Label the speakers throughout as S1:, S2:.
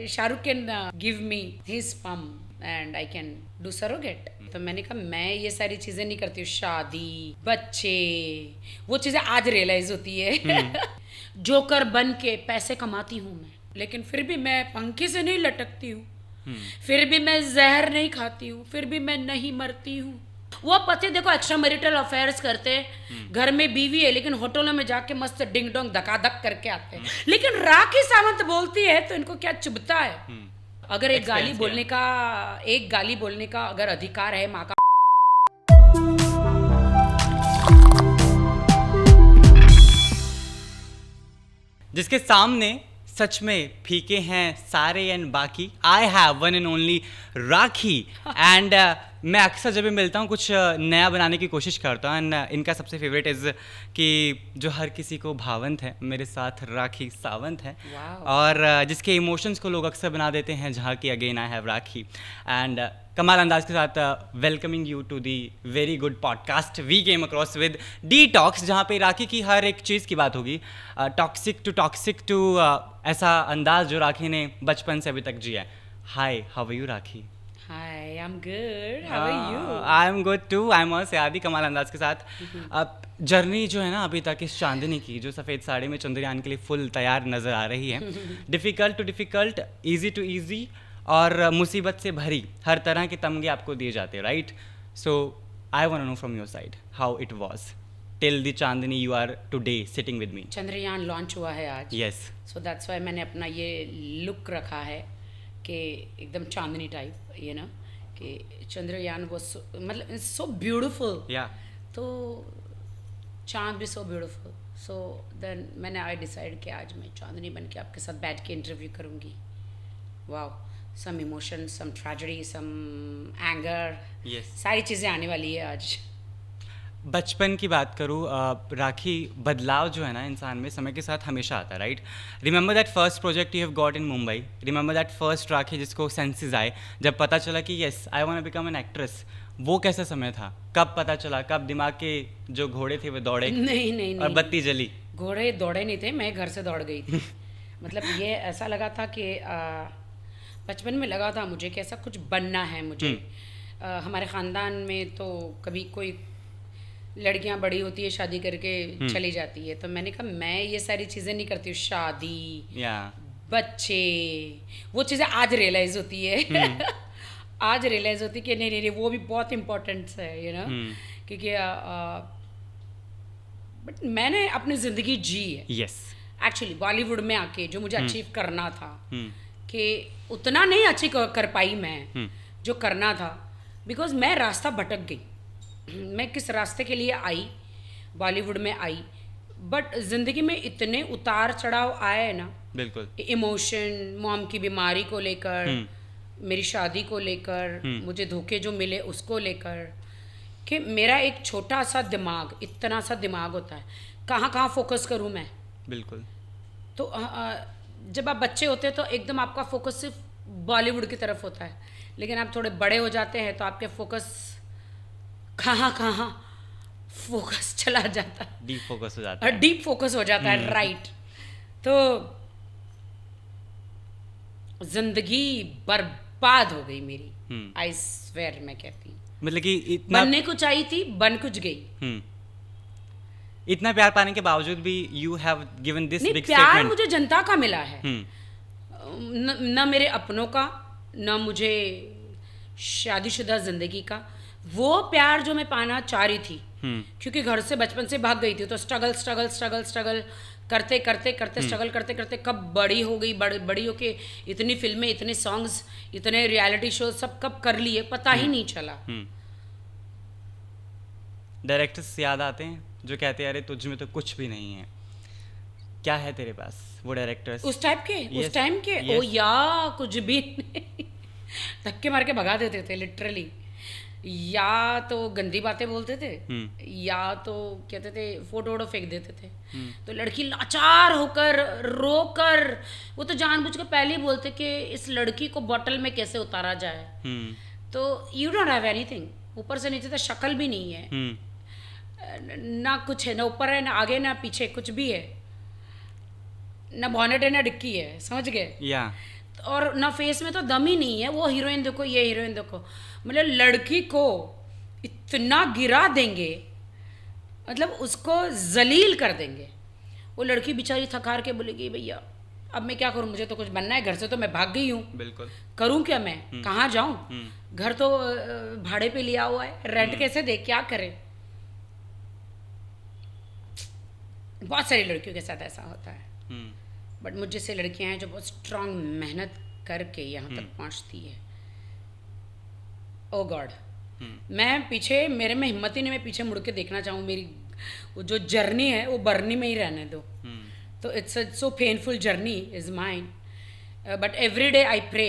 S1: Shahrukh can give me his sperm and I can do surrogate. तो मैंने कहा मैं ये सारी चीजें नहीं करती हूँ, शादी बच्चे वो चीजें आज रियलाइज होती है। जोकर बन के पैसे कमाती हूँ मैं, लेकिन फिर भी मैं पंखे से नहीं लटकती हूँ, फिर भी मैं जहर नहीं खाती हूँ, फिर भी मैं नहीं मरती हूँ। वो पति देखो एक्स्ट्रा मैरिटल अफेयर्स करते हैं, घर में बीवी है लेकिन होटलों में जाके मस्त डिंग डोंग धकाधक करके आते हैं। लेकिन राखी सावंत बोलती है तो इनको क्या चुभता है? अगर एक गाली बोलने का अगर अधिकार है माँ का,
S2: जिसके सामने सच में फीके हैं सारे एंड बाकी। I have one and only rakhi and मैं अक्सर जब भी मिलता हूँ कुछ नया बनाने की कोशिश करता हूँ एंड इनका सबसे फेवरेट इज़ कि जो हर किसी को भावंत है, मेरे साथ राखी सावंत है। और जिसके इमोशंस को लोग अक्सर बना देते हैं जहाँ की again I have Rakhi and कमाल अंदाज के साथ welcoming you to the very good podcast we came across with D talks, जहाँ पे राखी की हर एक चीज़ की बात होगी, टॉक्सिक टू ऐसा अंदाज जो राखी ने बचपन से अभी तक जिया है। Hi, how are you Rakhi?
S1: Hi, I'm good. How are you?
S2: I'm good too. I'm also आदि कमाल अंदाज के साथ। अब जर्नी जो है ना अभी तक इस चांदनी की, जो सफ़ेद साड़ी में चंद्रयान के लिए फुल तैयार नज़र आ रही है, difficult to difficult, easy to easy और मुसीबत से भरी हर तरह के तमगे आपको दिए जाते हैं, right? So I want to know from your side how it was till the Chandni you are today sitting with me.
S1: Chandrayaan launch हुआ है आज।
S2: यस।
S1: सो दैट्स व्हाई मैंने अपना ये लुक रखा है कि एकदम चांदनी टाइप, यू नो, कि चंद्रयान वो मतलब सो ब्यूटीफुल।
S2: या
S1: तो चांद भी सो ब्यूटीफुल। सो देन मैंने आई डिसाइड कि आज मैं चांदनी बन के आपके साथ बैठ के इंटरव्यू करूँगी। वाओ, सम इमोशन, सम ट्रेजेडी, सम एंगर, सारी चीज़ें आने वाली है आज।
S2: बचपन की बात करूँ, राखी, बदलाव जो है ना इंसान में समय के साथ हमेशा आता है, right? Remember that first project you have got in Mumbai, remember that first Rakhi जिसको सेंसेस आए, जब पता चला कि yes I want to become an actress, वो कैसा समय था? कब पता चला, कब दिमाग के जो घोड़े थे वो दौड़े?
S1: नहीं
S2: और बत्ती जली?
S1: घोड़े दौड़े नहीं थे, मैं घर से दौड़ गई थी। मतलब ये ऐसा लगा था कि बचपन में लगा था मुझे कि ऐसा कुछ बनना है मुझे। हमारे ख़ानदान में तो कभी कोई लड़कियां बड़ी होती है शादी करके चली जाती है, तो मैंने कहा मैं ये सारी चीज़ें नहीं करती हूँ, शादी बच्चे वो चीज़ें आज रियलाइज होती है। आज रियलाइज होती है कि नहीं वो भी बहुत इम्पोर्टेंट है, यू नो, क्योंकि बट मैंने अपनी ज़िंदगी जी है।
S2: यस।
S1: एक्चुअली बॉलीवुड में आके जो मुझे अचीव करना था कि उतना नहीं अचीव कर पाई मैं जो करना था, बिकॉज मैं रास्ता भटक गई। मैं किस रास्ते के लिए आई, बॉलीवुड में आई, बट ज़िंदगी में इतने उतार चढ़ाव आए ना,
S2: बिल्कुल,
S1: इमोशन, मॉम की बीमारी को लेकर, मेरी शादी को लेकर, मुझे धोखे जो मिले उसको लेकर, कि मेरा एक छोटा सा दिमाग, इतना सा दिमाग होता है, कहाँ फोकस करूँ मैं? बिल्कुल। तो जब आप बच्चे होते हैं तो एकदम आपका फोकस सिर्फ बॉलीवुड की तरफ होता है, लेकिन आप थोड़े बड़े हो जाते हैं तो आपके फोकस कहाँ फोकस चला जाता है,
S2: डीप फोकस हो जाता है।
S1: डीप फोकस हो जाता है, राइट। तो जिंदगी बर्बाद हो गई मेरी, आई स्वेयर, मैं कहती हूँ।
S2: मतलब कि इतना
S1: बनने कुछ आई थी, बन कुछ गई।
S2: इतना प्यार पाने के बावजूद भी you have given this big
S1: प्यार
S2: स्टेटमेंट।
S1: मुझे जनता का मिला है, न मेरे अपनों का, न मुझे शादीशुदा जिंदगी का। वो प्यार जो मैं पाना चाह रही थी, क्योंकि घर से बचपन से भाग गई थी, तो स्ट्रगल करते कब बड़ी हो गई, बड़ी होके इतनी फिल्में, इतने सॉन्ग्स, इतने रियलिटी शो सब कब कर लिए पता ही नहीं चला।
S2: डायरेक्टर्स याद आते हैं जो कहते हैं अरे तुझ में तो कुछ भी नहीं है, क्या है तेरे पास? वो डायरेक्टर्स
S1: उस टाइप के, उस टाइम के, ओ या कुछ भी नहीं, धक्के मार के भगा देते थे लिटरली। या तो गंदी बातें बोलते थे, या तो कहते थे फोटो फेंक देते थे। तो लड़की लाचार होकर, रोकर, वो तो जानबूझ कर पहले ही बोलते कि इस लड़की को बॉटल में कैसे उतारा जाए। तो यू डोंट हैव एनीथिंग, ऊपर से नीचे तक शक्ल भी नहीं है, ना कुछ है, ना ऊपर है, ना आगे, ना पीछे, कुछ भी है, ना बॉनेट है, ना डिक्की है, समझ गए? और ना फेस में तो दम ही नहीं है, वो हीरोइन देखो ये हीरोइन देखो, मतलब लड़की को इतना गिरा देंगे, मतलब उसको जलील कर देंगे। वो लड़की बेचारी थक हार के बोलेगी भैया अब मैं क्या करूं, मुझे तो कुछ बनना है, घर से तो मैं भाग गई हूँ,
S2: बिल्कुल
S1: करूं क्या मैं, कहाँ जाऊं, घर तो भाड़े पे लिया हुआ है, रेंट कैसे दे, क्या करें। बहुत सारी लड़कियों के साथ ऐसा होता है, बट मुझ जैसे लड़कियां हैं जो बहुत स्ट्रांग मेहनत करके यहाँ तक पहुँचती है। ओ गॉड, मैं पीछे, मेरे में हिम्मत ही नहीं मैं पीछे मुड़ के देखना चाहूँ, मेरी वो जो जर्नी है वो बर्नी में ही रहने दो। तो it's so painful journey is mine, but every day I pray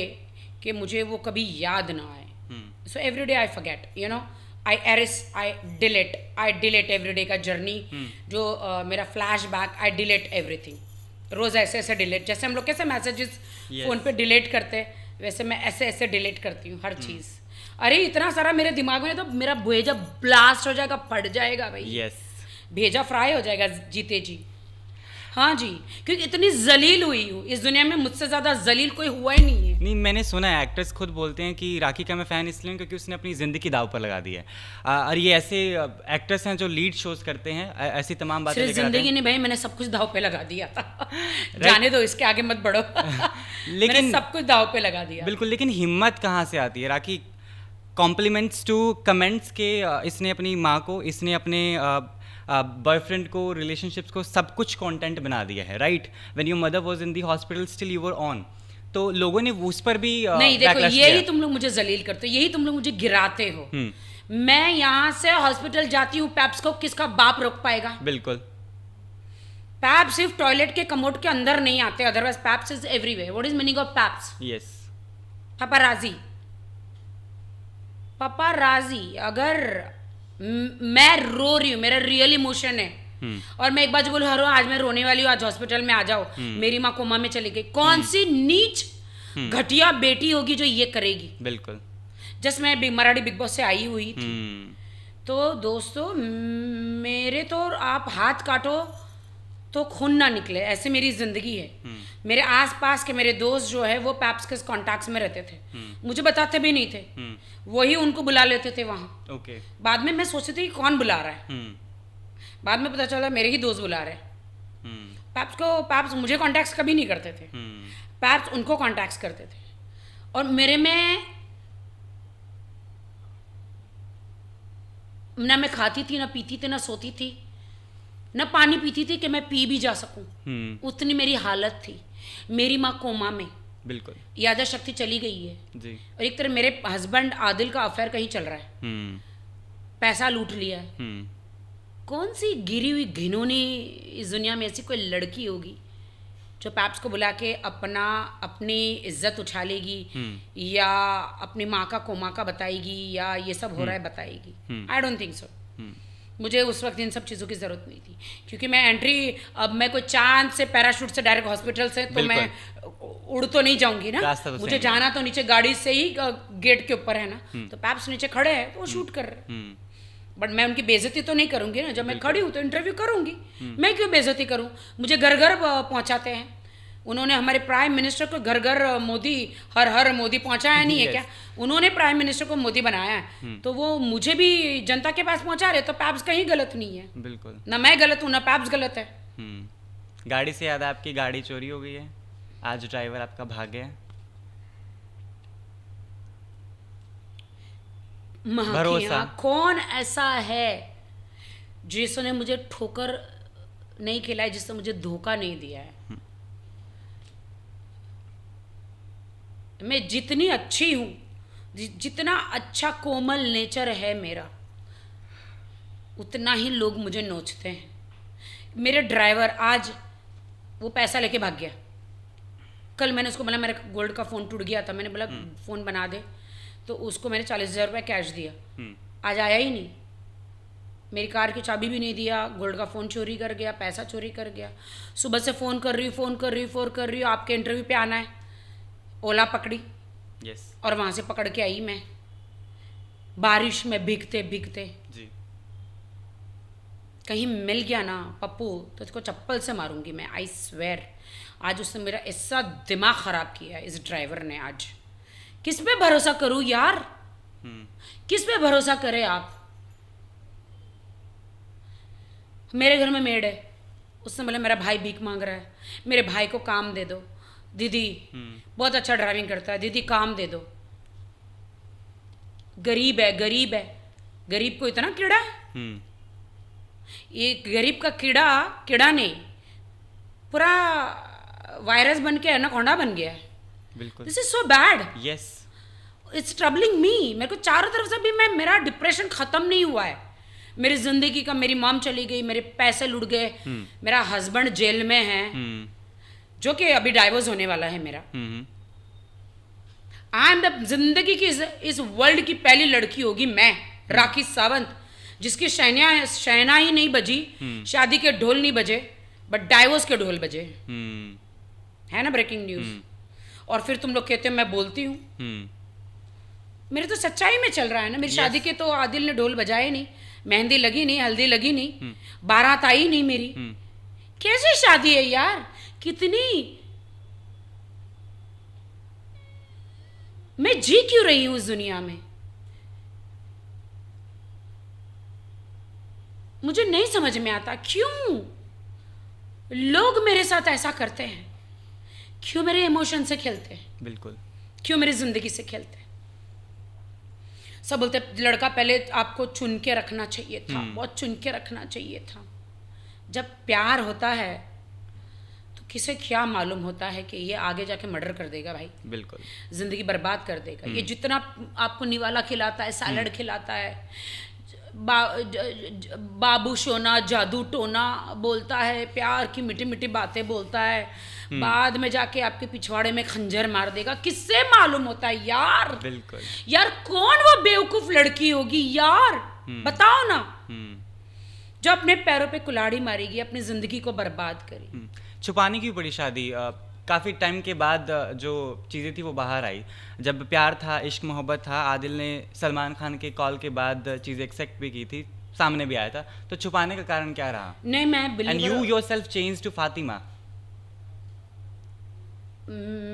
S1: कि मुझे वो कभी याद ना आए। So every day I forget, you know, I erase, I delete every day का जर्नी, जो मेरा flash back, I delete everything, रोज ऐसे ऐसे डिलीट, जैसे हम लोग कैसे मैसेजेस फोन पे डिलीट करते हैं वैसे मैं ऐसे ऐसे डिलीट करती हूँ हर चीज़। अरे इतना सारा मेरे दिमाग में, तो मेरा भेजा ब्लास्ट हो जाएगा, फट जाएगा भाई।
S2: यस,
S1: भेजा फ्राई हो जाएगा जीते जी। हाँ जी, क्योंकि इतनी जलील हुई हूँ इस दुनिया में, मुझसे ज़्यादा जलील कोई हुआ ही नहीं है।
S2: नहीं, मैंने सुना है एक्टर्स खुद बोलते हैं कि राखी का मैं फ़ैन इसलिए हूं क्योंकि उसने अपनी ज़िंदगी दाव पर लगा दी है। और ये ऐसे एक्टर्स हैं जो लीड शोज करते हैं, ऐसी तमाम बातें
S1: सिर्फ
S2: लेकर आते हैं।
S1: जिंदगी नहीं भाई, मैंने सब कुछ दाव पे लगा दिया था। जाने दो, इसके आगे मत बढ़ो। मैंने सब कुछ दाव पे लगा दिया।
S2: बिल्कुल, लेकिन हिम्मत कहाँ से आती है राखी? कॉम्प्लीमेंट्स टू कमेंट्स के इसने अपनी माँ को, इसने अपने बॉयफ्रेंड को, रिलेशनशिप्स को, सब कुछ कंटेंट बना दिया है, right? When your mother was in the hospital still you were on, तो लोगों ने उस पर भी
S1: नहीं देखो, यही तुम लोग मुझे जलील करते हो, यही तुम लोग मुझे गिराते हो। मैं यहाँ से हॉस्पिटल जाती हूँ, पैप्स को किसका बाप रोक पाएगा?
S2: बिल्कुल,
S1: पैप्स सिर्फ टॉयलेट के कमोड के अंदर नहीं आते, otherwise paps is everywhere. What is meaning of paps?
S2: Yes,
S1: paparazzi. Paparazzi, अगर मैं रो रही हूँ, मेरा रियल इमोशन है, और मैं एक बार बोलूँ हरो आज मैं रोने वाली हूँ, आज हॉस्पिटल में आ जाओ, मेरी माँ कोमा में चली गई, कौन सी नीच घटिया बेटी होगी जो ये करेगी?
S2: बिल्कुल।
S1: जस्ट मैं मराठी बिग बॉस से आई हुई थी, तो दोस्तों मेरे तो आप हाथ काटो तो खून ना निकले, ऐसे मेरी जिंदगी है। मेरे आसपास के मेरे दोस्त जो है वो पैप्स के कॉन्टैक्ट्स में रहते थे, मुझे बताते भी नहीं थे, वही उनको बुला लेते थे वहाँ।
S2: ओके।
S1: बाद में मैं सोचती थी कौन बुला रहा है, बाद में पता चला मेरे ही दोस्त बुला रहे हैं। पैप्स मुझे कॉन्टैक्ट्स कभी नहीं करते थे, पैप्स उनको कॉन्टैक्ट्स करते थे, और मेरे में ना मैं खाती थी, ना पीती थी, ना सोती थी, न पानी पीती थी कि मैं पी भी जा सकूं, उतनी मेरी हालत थी। मेरी माँ कोमा में,
S2: बिल्कुल,
S1: यादा शक्ति चली गई है
S2: जी।
S1: और एक तरह मेरे हस्बैंड आदिल का अफेयर कहीं चल रहा है, पैसा लूट लिया है। कौन सी गिरी हुई घिनौनी इस दुनिया में ऐसी कोई लड़की होगी जो पैप्स को बुला के अपनी इज्जत उछा लेगी, या अपनी माँ का कोमा का बताएगी, या ये सब हो रहा है बताएगी? I don't think so. मुझे उस वक्त इन सब चीज़ों की ज़रूरत नहीं थी, क्योंकि मैं एंट्री, अब मैं कोई चांद से पैराशूट से डायरेक्ट हॉस्पिटल से तो मैं उड़ तो नहीं जाऊंगी ना, मुझे जाना तो नीचे गाड़ी से ही गेट के ऊपर है ना, तो पैप्स नीचे खड़े हैं तो वो शूट कर रहे हैं, बट मैं उनकी बेइज्जती तो नहीं करूंगी ना, जब मैं खड़ी हूँ तो इंटरव्यू करूंगी, मैं क्यों बेइज्जती करूँ? मुझे घर घर पहुँचाते हैं, उन्होंने हमारे प्राइम मिनिस्टर को घर घर मोदी, हर हर मोदी पहुंचाया नहीं है क्या? उन्होंने प्राइम मिनिस्टर को मोदी बनाया है, तो वो मुझे भी जनता के पास पहुंचा रहे, तो पैप्स कहीं गलत नहीं है।
S2: बिल्कुल,
S1: ना मैं गलत हूँ ना पैप्स गलत है।
S2: गाड़ी से याद है, आपकी गाड़ी चोरी हो गई है, आज ड्राइवर आपका भाग गया।
S1: भरोसा कौन ऐसा है जिसने मुझे ठोकर नहीं खिलाई, जिसने मुझे धोखा नहीं दिया है? मैं जितनी अच्छी हूँ, जितना अच्छा कोमल नेचर है मेरा, उतना ही लोग मुझे नोचते हैं। मेरे ड्राइवर आज वो पैसा लेके भाग गया। कल मैंने उसको बोला मेरा गोल्ड का फ़ोन टूट गया था, मैंने बोला फ़ोन बना दे, तो उसको मैंने 40,000 रुपये कैश दिया, आज आया ही नहीं। मेरी कार की चाबी भी नहीं दिया, गोल्ड का फ़ोन चोरी कर गया, पैसा चोरी कर गया। सुबह से फ़ोन कर रही हूँ, आपके इंटरव्यू पे आना है, ओला पकड़ी,
S2: yes.
S1: और वहाँ से पकड़ के आई मैं, बारिश में भीगते भीगते।
S2: जी।
S1: कहीं मिल गया ना पप्पू तो इसको चप्पल से मारूंगी मैं, आई स्वेयर। आज उसने मेरा ऐसा दिमाग ख़राब किया है इस ड्राइवर ने आज। किस पे भरोसा करूं यार, किस पे भरोसा करे आप। मेरे घर में मेड है, उसने बोला मेरा भाई भीख मांग रहा है, मेरे भाई को काम दे दो। दीदी बहुत अच्छा ड्राइविंग करता है, दीदी काम दे दो। गरीब है, गरीब है, गरीब को इतना कीड़ा है। ये गरीब का कीड़ा, कीड़ा नहीं, पूरा वायरस बन के एनाकोंडा बन गया है।
S2: बिल्कुल,
S1: this is so bad.
S2: Yes,
S1: it's troubling me. मेरे को चारों तरफ से भी मेरा डिप्रेशन खत्म नहीं हुआ है मेरी जिंदगी का। मेरी मॉम चली गई, मेरे पैसे लुट गए, मेरा हस्बैंड जेल में है, जो कि अभी डाइवोर्स होने वाला है मेरा। आई एम द जिंदगी की इस वर्ल्ड की पहली लड़की होगी मैं, राखी सावंत, जिसकी शहनाई नहीं बजी, शादी के ढोल नहीं बजे, बट डाइवोर्स के ढोल बजे। है ना ब्रेकिंग न्यूज। और फिर तुम लोग कहते हो मैं बोलती हूँ। मेरे तो सच्चाई में चल रहा है ना। मेरी शादी के तो आदिल ने ढोल बजाए नहीं, मेहंदी लगी नहीं, हल्दी लगी नहीं, बारात आई नहीं मेरी। कैसी शादी है यार, कितनी मैं जी क्यों रही हूं इस दुनिया में, मुझे नहीं समझ में आता। क्यों लोग मेरे साथ ऐसा करते हैं, क्यों मेरे इमोशन से खेलते हैं,
S2: बिल्कुल,
S1: क्यों मेरी जिंदगी से खेलते हैं। सब बोलते लड़का पहले आपको चुन के रखना चाहिए था, बहुत चुन के रखना चाहिए था। जब प्यार होता है तो किसे क्या मालूम होता है कि ये आगे जाके मर्डर कर देगा भाई,
S2: बिल्कुल,
S1: जिंदगी बर्बाद कर देगा। ये जितना आपको निवाला खिलाता है, सैलड खिलाता है, बाबू सोना जादू टोना बोलता है, प्यार की मीठी मीठी बातें बोलता है, बाद में जाके आपके पिछवाड़े में खंजर मार देगा। किससे मालूम होता है यार।
S2: बिल्कुल
S1: यार कौन वो बेवकूफ लड़की होगी यार, बताओ ना, जो अपने पैरों पे कुल्हाड़ी मारेगी, अपनी जिंदगी को बर्बाद करेगी।
S2: छुपाने की पड़ी शादी। काफ़ी टाइम के बाद जो चीज़ें थी वो बाहर आई। जब प्यार था, इश्क मोहब्बत था, आदिल ने सलमान खान के कॉल के बाद चीज़ें एक्सेप्ट भी की थी, सामने भी आया था, तो छुपाने का कारण क्या रहा?
S1: नहीं मैं
S2: and you yourself change to Fatima.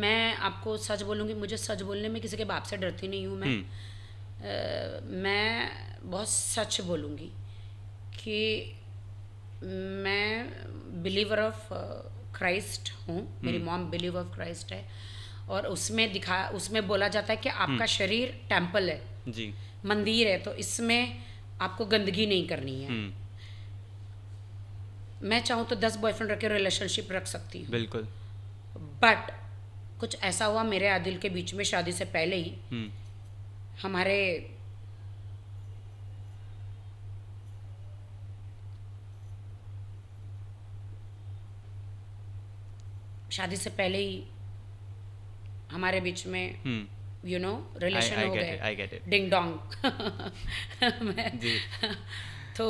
S1: मैं आपको सच बोलूँगी, मुझे सच बोलने में किसी के बाप से डरती नहीं हूँ मैं। मैं बहुत सच बोलूँगी कि मैं बिलीवर ऑफ क्राइस्ट हूँ। मेरी मॉम बिलीवर ऑफ क्राइस्ट है, और उसमें बोला जाता है कि आपका शरीर टेम्पल है
S2: जी,
S1: मंदिर है, तो इसमें आपको गंदगी नहीं करनी है। मैं चाहूँ तो 10 बॉयफ्रेंड रख के रिलेशनशिप रख सकती हूँ,
S2: बिल्कुल,
S1: बट कुछ ऐसा हुआ मेरे आदिल के बीच में शादी से पहले ही। हमारे शादी से पहले ही हमारे बीच में यू नो रिलेशन हो गए, डिंग डोंग। तो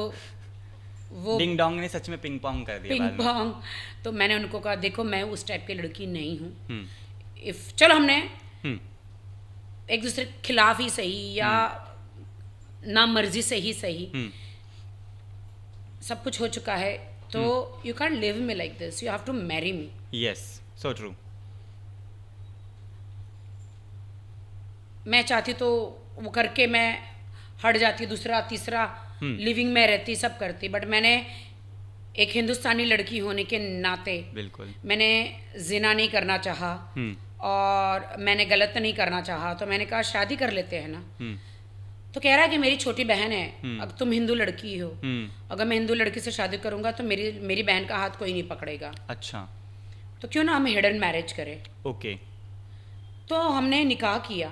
S1: वो
S2: डिंग डोंग ने सच में पिंग पोंग कर दिया,
S1: पिंग पोंग। तो मैंने उनको कहा देखो मैं उस टाइप की लड़की नहीं हूँ। इफ चलो हमने एक दूसरे के खिलाफ ही सही या ना मर्जी से ही सही सब कुछ हो चुका है, तो you can leave me like this, you have to marry me.
S2: Yes, so true.
S1: मैं चाहती तो वो करके मैं हट जाती, दूसरा तीसरा लिविंग में रहती, सब करती, बट मैंने एक हिंदुस्तानी लड़की होने के नाते
S2: बिल्कुल
S1: मैंने जिना नहीं करना चाहा और मैंने गलत नहीं करना चाहा, तो मैंने कहा शादी कर लेते हैं ना। तो कह रहा है कि मेरी छोटी बहन है, अब तुम हिंदू लड़की हो, अगर मैं हिंदू लड़की से शादी करूंगा तो मेरी बहन का हाथ कोई नहीं पकड़ेगा।
S2: अच्छा,
S1: तो क्यों ना हम हिडन मैरिज करें।
S2: ओके।
S1: तो हमने निकाह किया।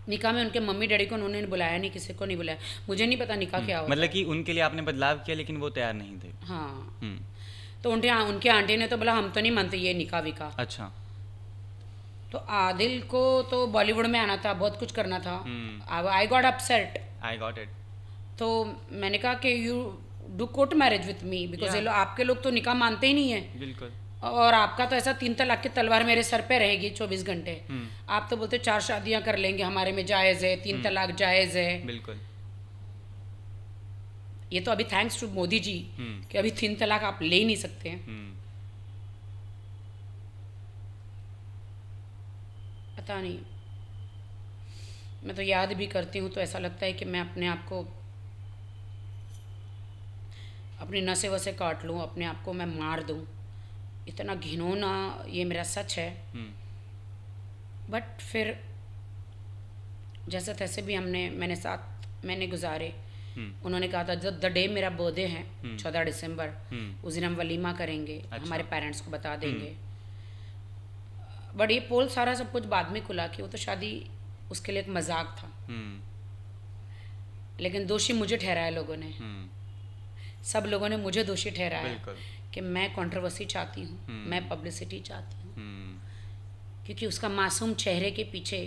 S1: निकाह में उनके मम्मी डैडी को उन्होंने बुलाया नहीं, किसी को नहीं बुलाया, मुझे नहीं पता निकाह क्या होता।
S2: मतलब कि उनके लिए आपने बदलाव किया लेकिन वो तैयार नहीं थे।
S1: हाँ। तो उनके आंटी ने तो बोला हम तो नहीं मानते ये निकाह विकाह।
S2: अच्छा।
S1: तो आदिल को तो बॉलीवुड में आना था, बहुत कुछ करना था। I got upset.
S2: I got it.
S1: तो मैंने कहा कि you do court marriage with me, because ये आपके लोग तो निकाह मानते ही नहीं है।
S2: बिल्कुल।
S1: और आपका तो ऐसा 3 तलाक की तलवार मेरे सर पे रहेगी 24 घंटे। आप तो बोलते 4 शादियां कर लेंगे, हमारे में जायज़ है, 3 तलाक जायज़ है।
S2: बिल्कुल।
S1: ये तो अभी थैंक्स टू मोदी जी कि अभी 3 तलाक आप ले ही नहीं सकते हैं। पता नहीं, मैं तो याद भी करती हूँ तो ऐसा लगता है कि मैं अपने आप को, अपनी नसें वसें काट लूँ, अपने आप को मैं मार दूँ। इतना घिनौना ये मेरा सच है। बट फिर जैसे तैसे भी मैंने 7 महीने गुजारे। उन्होंने कहा था जब द डे मेरा बर्थडे है 14 दिसंबर, उस दिन हम वलीमा करेंगे। अच्छा। हमारे पेरेंट्स को बता देंगे। बट ये पोल सारा सब कुछ बाद में खुला कि वो तो शादी उसके लिए एक मजाक था। लेकिन दोषी मुझे ठहराया लोगों ने। सब लोगों ने मुझे दोषी ठहराया कि मैं कंट्रोवर्सी चाहती हूँ, मैं पब्लिसिटी चाहती हूँ। क्योंकि उसका मासूम चेहरे के पीछे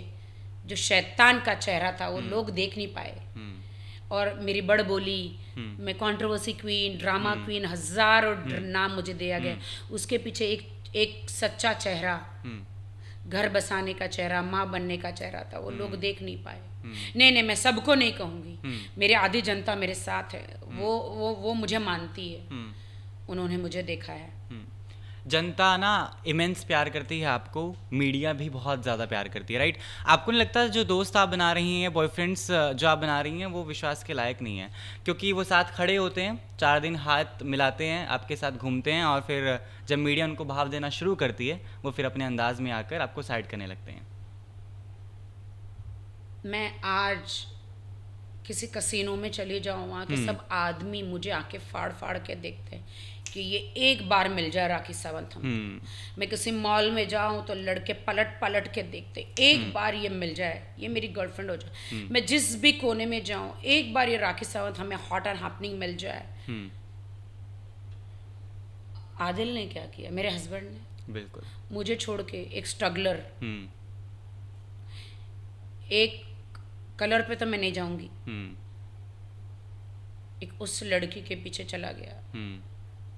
S1: जो शैतान का चेहरा था वो लोग देख नहीं पाए। और मेरी बड़ बोली, मैं कंट्रोवर्सी क्वीन, ड्रामा क्वीन, हजारों नाम मुझे दिया गया। उसके पीछे एक सच्चा चेहरा, घर बसाने का चेहरा, माँ बनने का चेहरा था, वो लोग देख नहीं पाए। नहीं, मैं सबको नहीं कहूँगी, मेरी आधी जनता मेरे साथ है। वो मुझे मानती है। उन्होंने मुझे देखा है।
S2: जनता ना इमेंस प्यार करती है आपको, मीडिया भी बहुत ज़्यादा प्यार करती है, राइट? आपको नहीं लगता जो दोस्त आप बना रही हैं, बॉयफ्रेंड्स जो आप बना रही हैं, वो विश्वास के लायक नहीं है? क्योंकि वो साथ खड़े होते हैं, 4 दिन हाथ मिलाते हैं, आपके साथ घूमते हैं, और फिर जब मीडिया उनको भाव देना शुरू करती है, वो फिर अपने अंदाज में आकर आपको साइड करने लगते हैं।
S1: मैं आज किसी कसीनो में चली जाऊँ, वहाँ के सब आदमी मुझे आके फाड़ फाड़ के देखते हैं कि ये एक बार मिल जाए राखी सावंत हम। मैं किसी मॉल में जाऊं तो लड़के पलट पलट के देखते, एक बार ये मिल जाए, ये मेरी गर्लफ्रेंड हो जाए। मैं जिस भी कोने में जाऊं, एक बार ये राखी सावंत हमें हॉट एंड हैपनिंग मिल जाए। आदिल ने क्या किया, मेरे हस्बैंड ने
S2: बिल्कुल
S1: मुझे छोड़ के एक स्ट्रगलर, एक कलर पे तो मैं नहीं जाऊंगी, एक उस लड़की के पीछे चला गया।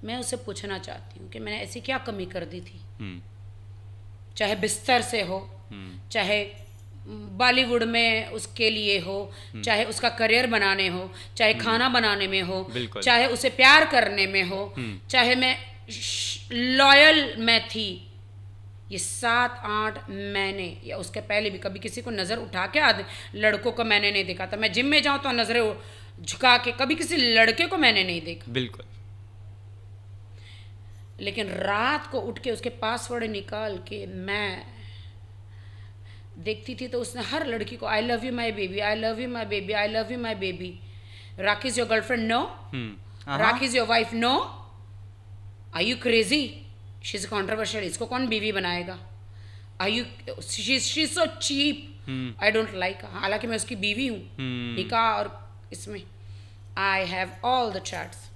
S1: मैं उसे पूछना चाहती हूँ कि मैंने ऐसी क्या कमी कर दी थी। चाहे बिस्तर से हो, चाहे बॉलीवुड में उसके लिए हो, चाहे उसका करियर बनाने हो, चाहे खाना बनाने में हो, चाहे उसे प्यार करने में हो, चाहे मैं लॉयल मैं थी। ये 7-8 महीने या उसके पहले भी कभी किसी को नज़र उठा के लड़कों को मैंने नहीं देखा था। मैं जिम में जाऊँ तो नज़रें झुका के कभी किसी लड़के को मैंने नहीं देखा।
S2: बिल्कुल।
S1: लेकिन रात को उठ के उसके पासवर्ड निकाल के मैं देखती थी तो उसने हर लड़की को I love you my baby, I love you my baby, I love you my baby. Rakhi is your girlfriend? No. Rakhi is your wife? No. Are you crazy? She is controversial, इसको कौन बीवी बनाएगा? Are you, she is so cheap, I don't like. हालांकि मैं उसकी बीवी हूँ, निकाह और इसमें I have all the chats.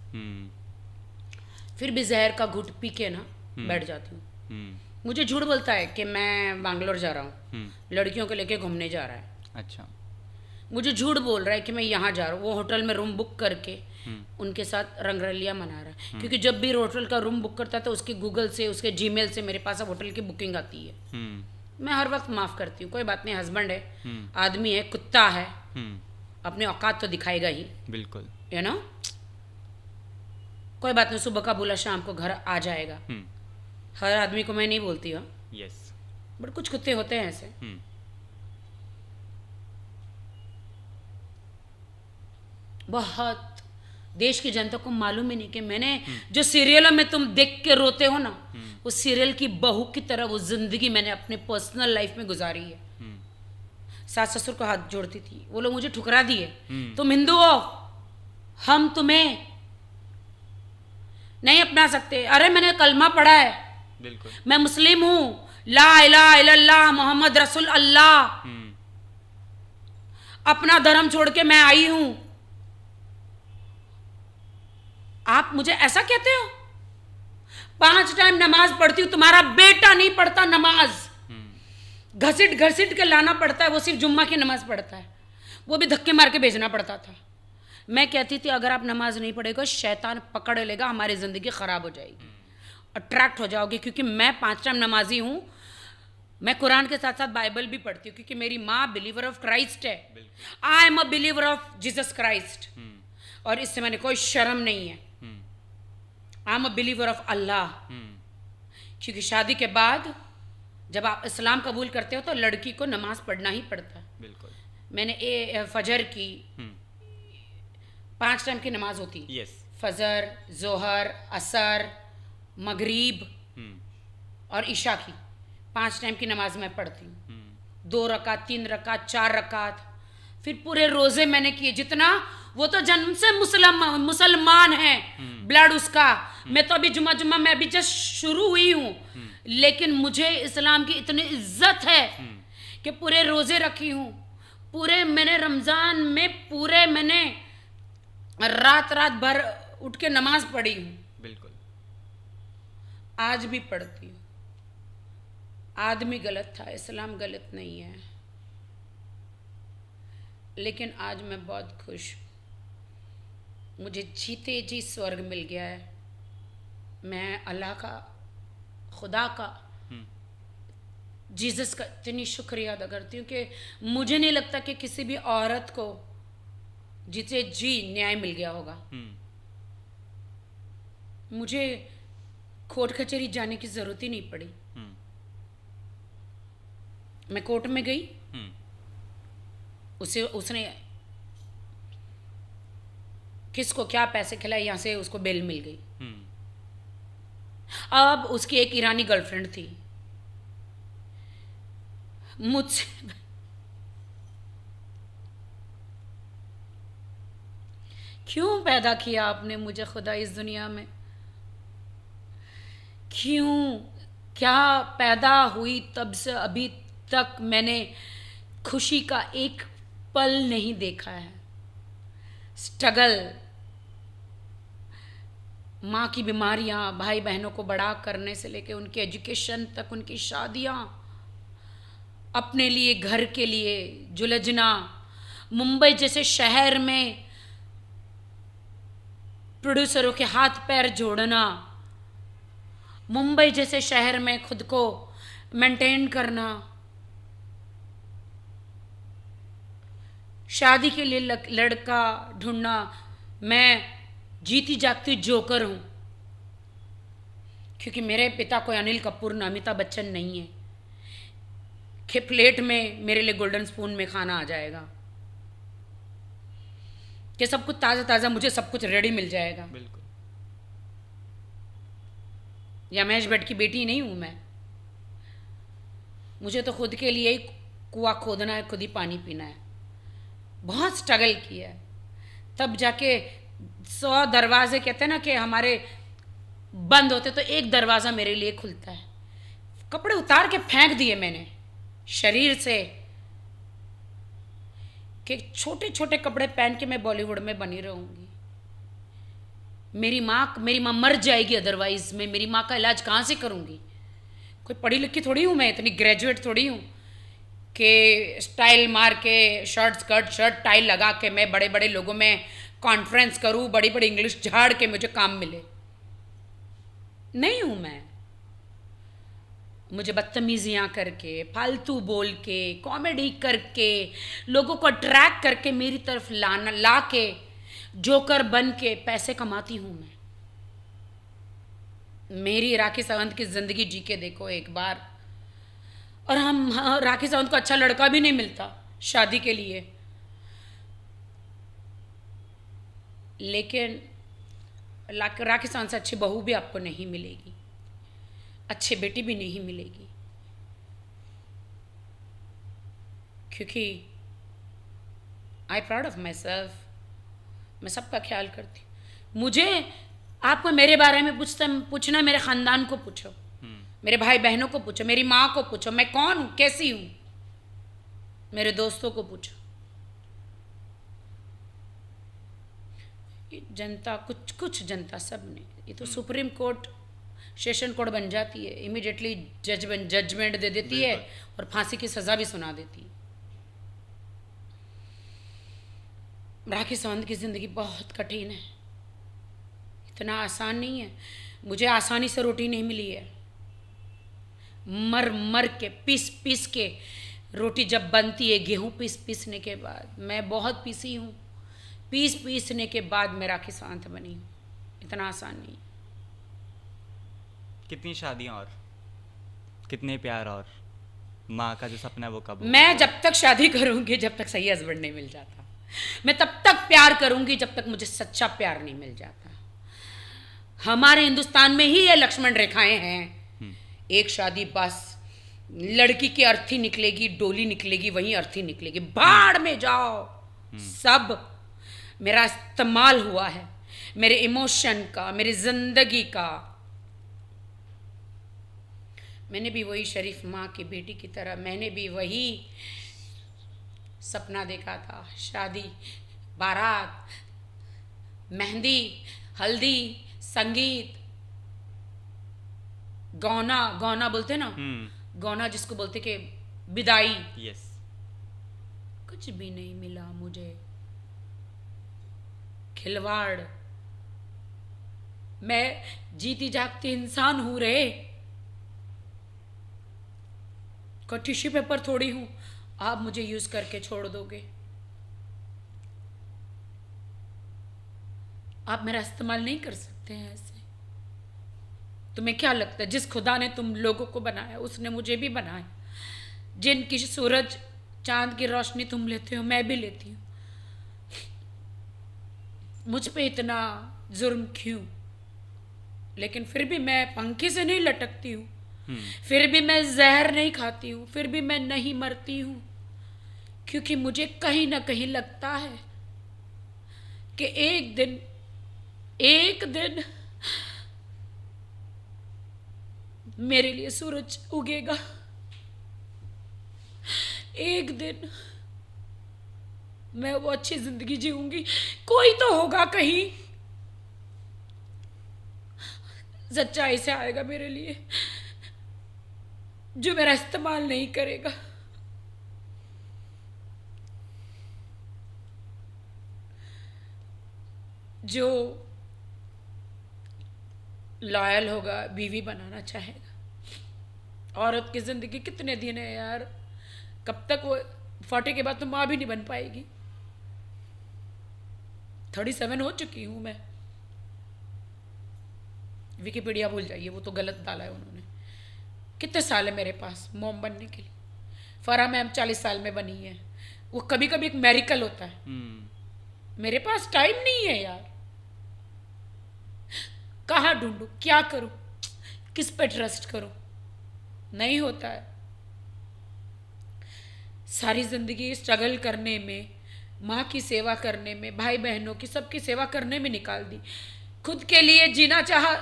S1: फिर भी जहर का घुट पी के ना बैठ जाती हूँ। मुझे झूठ बोलता है कि मैं बैंगलोर जा रहा हूँ, लड़कियों को लेके घूमने जा रहा है।
S2: अच्छा।
S1: मुझे झूठ बोल रहा है कि मैं यहाँ जा रहा हूँ, वो होटल में रूम बुक करके उनके साथ रंगरलिया मना रहा है। क्योंकि जब भी होटल का रूम बुक करता है तो उसके गूगल से, उसके जीमेल से मेरे पास अब होटल की बुकिंग आती है। मैं हर वक्त माफ़ करती हूँ, कोई बात नहीं, हस्बैंड है, आदमी है, कुत्ता है, अपने औकात तो दिखाएगा ही।
S2: बिल्कुल।
S1: यू नो, कोई बात नहीं, सुबह का बोला शाम को घर आ जाएगा। हर आदमी को मैं नहीं बोलती हूँ।
S2: यस।
S1: बट कुछ कुत्ते होते हैं ऐसे। बहुत देश की जनता को मालूम ही नहीं कि मैंने जो सीरियलों में तुम देख के रोते हो ना, उस सीरियल की बहू की तरह वो जिंदगी मैंने अपने पर्सनल लाइफ में गुजारी है। सास ससुर को हाथ जोड़ती थी, वो लोग मुझे ठुकरा दिए। तुम हिंदू हो, हम तुम्हें नहीं अपना सकते। अरे मैंने कलमा पढ़ा है,
S2: बिल्कुल,
S1: मैं मुस्लिम हूँ, ला इलाहा इल्लल्लाह मोहम्मद रसूल अल्लाह। अपना धर्म छोड़ के मैं आई हूं, आप मुझे ऐसा कहते हो? 5 टाइम नमाज पढ़ती हूं, तुम्हारा बेटा नहीं पढ़ता नमाज, घसीट घसीट के लाना पड़ता है, वो सिर्फ जुम्मा की नमाज पढ़ता है, वो भी धक्के मार के भेजना पड़ता था। मैं कहती थी अगर आप नमाज नहीं पढ़ेगा शैतान पकड़ लेगा, हमारी ज़िंदगी ख़राब हो जाएगी, अट्रैक्ट हो जाओगे। क्योंकि मैं 5 टाइम नमाजी हूँ, मैं कुरान के साथ साथ बाइबल भी पढ़ती हूँ, क्योंकि मेरी माँ बिलीवर ऑफ क्राइस्ट है। I am a believer of Jesus Christ. और इससे मैंने कोई शर्म नहीं है। I am a believer of Allah. क्योंकि शादी के बाद जब आप इस्लाम कबूल करते हो तो लड़की को नमाज पढ़ना ही पड़ता है।
S2: बिल्कुल।
S1: मैंने फजर की 5 टाइम की नमाज होती।
S2: यस।
S1: फजर, जोहर, असर, मगरिब और ईशा की 5 टाइम की नमाज मैं पढ़ती हूँ। 2 रकात, 3 रकात, 4 रकात। फिर पूरे रोजे मैंने किए जितना। वो तो जन्म से मुसलमान है, ब्लड उसका। मैं तो अभी जुम्मा मैं अभी जस्ट शुरू हुई हूँ, लेकिन मुझे इस्लाम की इतनी इज्जत है कि पूरे रोजे रखी हूँ। पूरे मैंने रमजान में पूरे मैंने रात भर उठ के नमाज पढ़ी हूँ।
S2: बिल्कुल।
S1: आज भी पढ़ती हूँ। आदमी गलत था, इस्लाम गलत नहीं है। लेकिन आज मैं बहुत खुश हूँ। मुझे जीते जी स्वर्ग मिल गया है। मैं अल्लाह का, खुदा का, जीसस का इतनी शुक्रिया अदा करती हूँ कि मुझे नहीं लगता कि किसी भी औरत को जीते जी न्याय मिल गया होगा। मुझे कोर्ट कचहरी जाने की जरूरत ही नहीं पड़ी। मैं कोर्ट में गई, उसने किसको क्या पैसे खिलाए, यहाँ से उसको बेल मिल गई। अब उसकी एक ईरानी गर्लफ्रेंड थी। मुझसे क्यों पैदा किया आपने मुझे खुदा इस दुनिया में? क्यों? क्या पैदा हुई तब से अभी तक मैंने खुशी का एक पल नहीं देखा है। स्ट्रगल, माँ की बीमारियाँ, भाई बहनों को बड़ा करने से लेके उनके एजुकेशन तक, उनकी शादियाँ, अपने लिए, घर के लिए जुलझना, मुंबई जैसे शहर में प्रोड्यूसरों के हाथ पैर जोड़ना, मुंबई जैसे शहर में खुद को मेंटेन करना, शादी के लिए लड़का ढूंढना। मैं जीती जागती जोकर हूँ, क्योंकि मेरे पिता कोई अनिल कपूर न अमिताभ बच्चन नहीं है कि प्लेट में मेरे लिए गोल्डन स्पून में खाना आ जाएगा, कि सब कुछ ताज़ा ताज़ा मुझे सब कुछ रेडी मिल जाएगा।
S2: बिल्कुल।
S1: या महेश भट्ट की बेटी नहीं हूँ मैं। मुझे तो खुद के लिए ही कुआं खोदना है, खुद ही पानी पीना है। बहुत स्ट्रगल किया है, तब जाके 100 दरवाजे कहते हैं ना कि हमारे बंद होते तो एक दरवाज़ा मेरे लिए खुलता है। कपड़े उतार के फेंक दिए मैंने शरीर से कि छोटे छोटे कपड़े पहन के मैं बॉलीवुड में बनी रहूंगी। मेरी माँ मर जाएगी, अदरवाइज मैं मेरी माँ का इलाज कहाँ से करूँगी? कोई पढ़ी लिखी थोड़ी हूँ मैं, इतनी ग्रेजुएट थोड़ी हूँ कि स्टाइल मार के शर्ट टाई लगा के मैं बड़े बड़े लोगों में कॉन्फ्रेंस करूँ, बड़ी बड़ी इंग्लिश झाड़ के मुझे काम मिले। नहीं हूँ मैं। मुझे बदतमीजियाँ करके, फालतू बोल के, कॉमेडी करके, लोगों को अट्रैक्ट करके मेरी तरफ ला के जोकर बन के पैसे कमाती हूँ मैं। मेरी राखी सावंत की जिंदगी जी के देखो एक बार। और राखी सावंत को अच्छा लड़का भी नहीं मिलता शादी के लिए, लेकिन राखी सावंत से अच्छी बहू भी आपको नहीं मिलेगी, अच्छी बेटी भी नहीं मिलेगी, क्योंकि I proud of my self. मैं सबका ख्याल करती हूँ। मुझे आपको मेरे बारे में पूछना, मेरे ख़ानदान को पूछो, मेरे भाई बहनों को पूछो, मेरी माँ को पूछो, मैं कौन हूँ, कैसी हूँ, मेरे दोस्तों को पूछो। जनता, कुछ जनता, सब ने, ये तो सुप्रीम कोर्ट सेशन कोर्ट बन जाती है, इमीडिएटली जजमेंट दे देती है और फांसी की सज़ा भी सुना देती है। राखी सावंत की ज़िंदगी बहुत कठिन है, इतना आसान नहीं है। मुझे आसानी से रोटी नहीं मिली है। मर के पीस के रोटी जब बनती है, गेहूँ पीसने के बाद, मैं बहुत पीसी हूँ पीसने के बाद मैं राखी सावंत बनी हूँ। इतना आसान नहीं।
S2: कितनी शादियां और कितने प्यार और माँ का जो सपना है वो कब होगा?
S1: मैं जब तक शादी करूंगी, जब तक सही हस्बैंड नहीं मिल जाता। मैं तब तक प्यार करूंगी जब तक मुझे सच्चा प्यार नहीं मिल जाता। हमारे हिंदुस्तान में ही ये लक्ष्मण रेखाएं हैं। एक शादी बस, लड़की की अर्थी निकलेगी, डोली निकलेगी, वहीं अर्थी निकलेगी। भाड़ में जाओ। सब मेरा इस्तेमाल हुआ है, मेरे इमोशन का, मेरी जिंदगी का। मैंने भी वही शरीफ माँ की बेटी की तरह मैंने भी वही सपना देखा था। शादी, बारात, मेहंदी, हल्दी, संगीत, गौना। गौना बोलते ना, गौना जिसको बोलते कि विदाई।
S2: यस।
S1: कुछ भी नहीं मिला मुझे। खिलवाड़। मैं जीती जागती इंसान हूं रे, कोई टिश्यू पेपर थोड़ी हूं आप मुझे यूज करके छोड़ दोगे। आप मेरा इस्तेमाल नहीं कर सकते हैं ऐसे। तुम्हें क्या लगता है जिस खुदा ने तुम लोगों को बनाया उसने मुझे भी बनाया? जिनकी सूरज चांद की रोशनी तुम लेते हो मैं भी लेती हूँ। मुझ पे इतना जुर्म क्यों? लेकिन फिर भी मैं पंखे से नहीं लटकती हूँ, फिर भी मैं जहर नहीं खाती हूँ, फिर भी मैं नहीं मरती हूँ, क्योंकि मुझे कहीं ना कहीं लगता है कि एक दिन मेरे लिए सूरज उगेगा। एक दिन मैं वो अच्छी जिंदगी जीऊंगी। कोई तो होगा कहीं, सच्चाई से आएगा मेरे लिए, जो मेरा इस्तेमाल नहीं करेगा। जो लॉयल होगा, बीवी बनाना चाहेगा। औरत की जिंदगी कितने दिन है यार, कब तक वो 40 के बाद तो माँ भी नहीं बन पाएगी। 37 हो चुकी हूं मैं। विकिपीडिया भूल जाइए, वो तो गलत डाला है उन्होंने। कितने साल है मेरे पास मॉम बनने के लिए? फराह मैम 40 साल में बनी है। वो कभी कभी एक मेरिकल होता है। मेरे पास टाइम नहीं है यार। कहाँ ढूंढूं, क्या करूं, किस पे ट्रस्ट करूं? नहीं होता है। सारी जिंदगी स्ट्रगल करने में, माँ की सेवा करने में, भाई बहनों की सबकी सेवा करने में निकाल दी। खुद के लिए जीना चाहा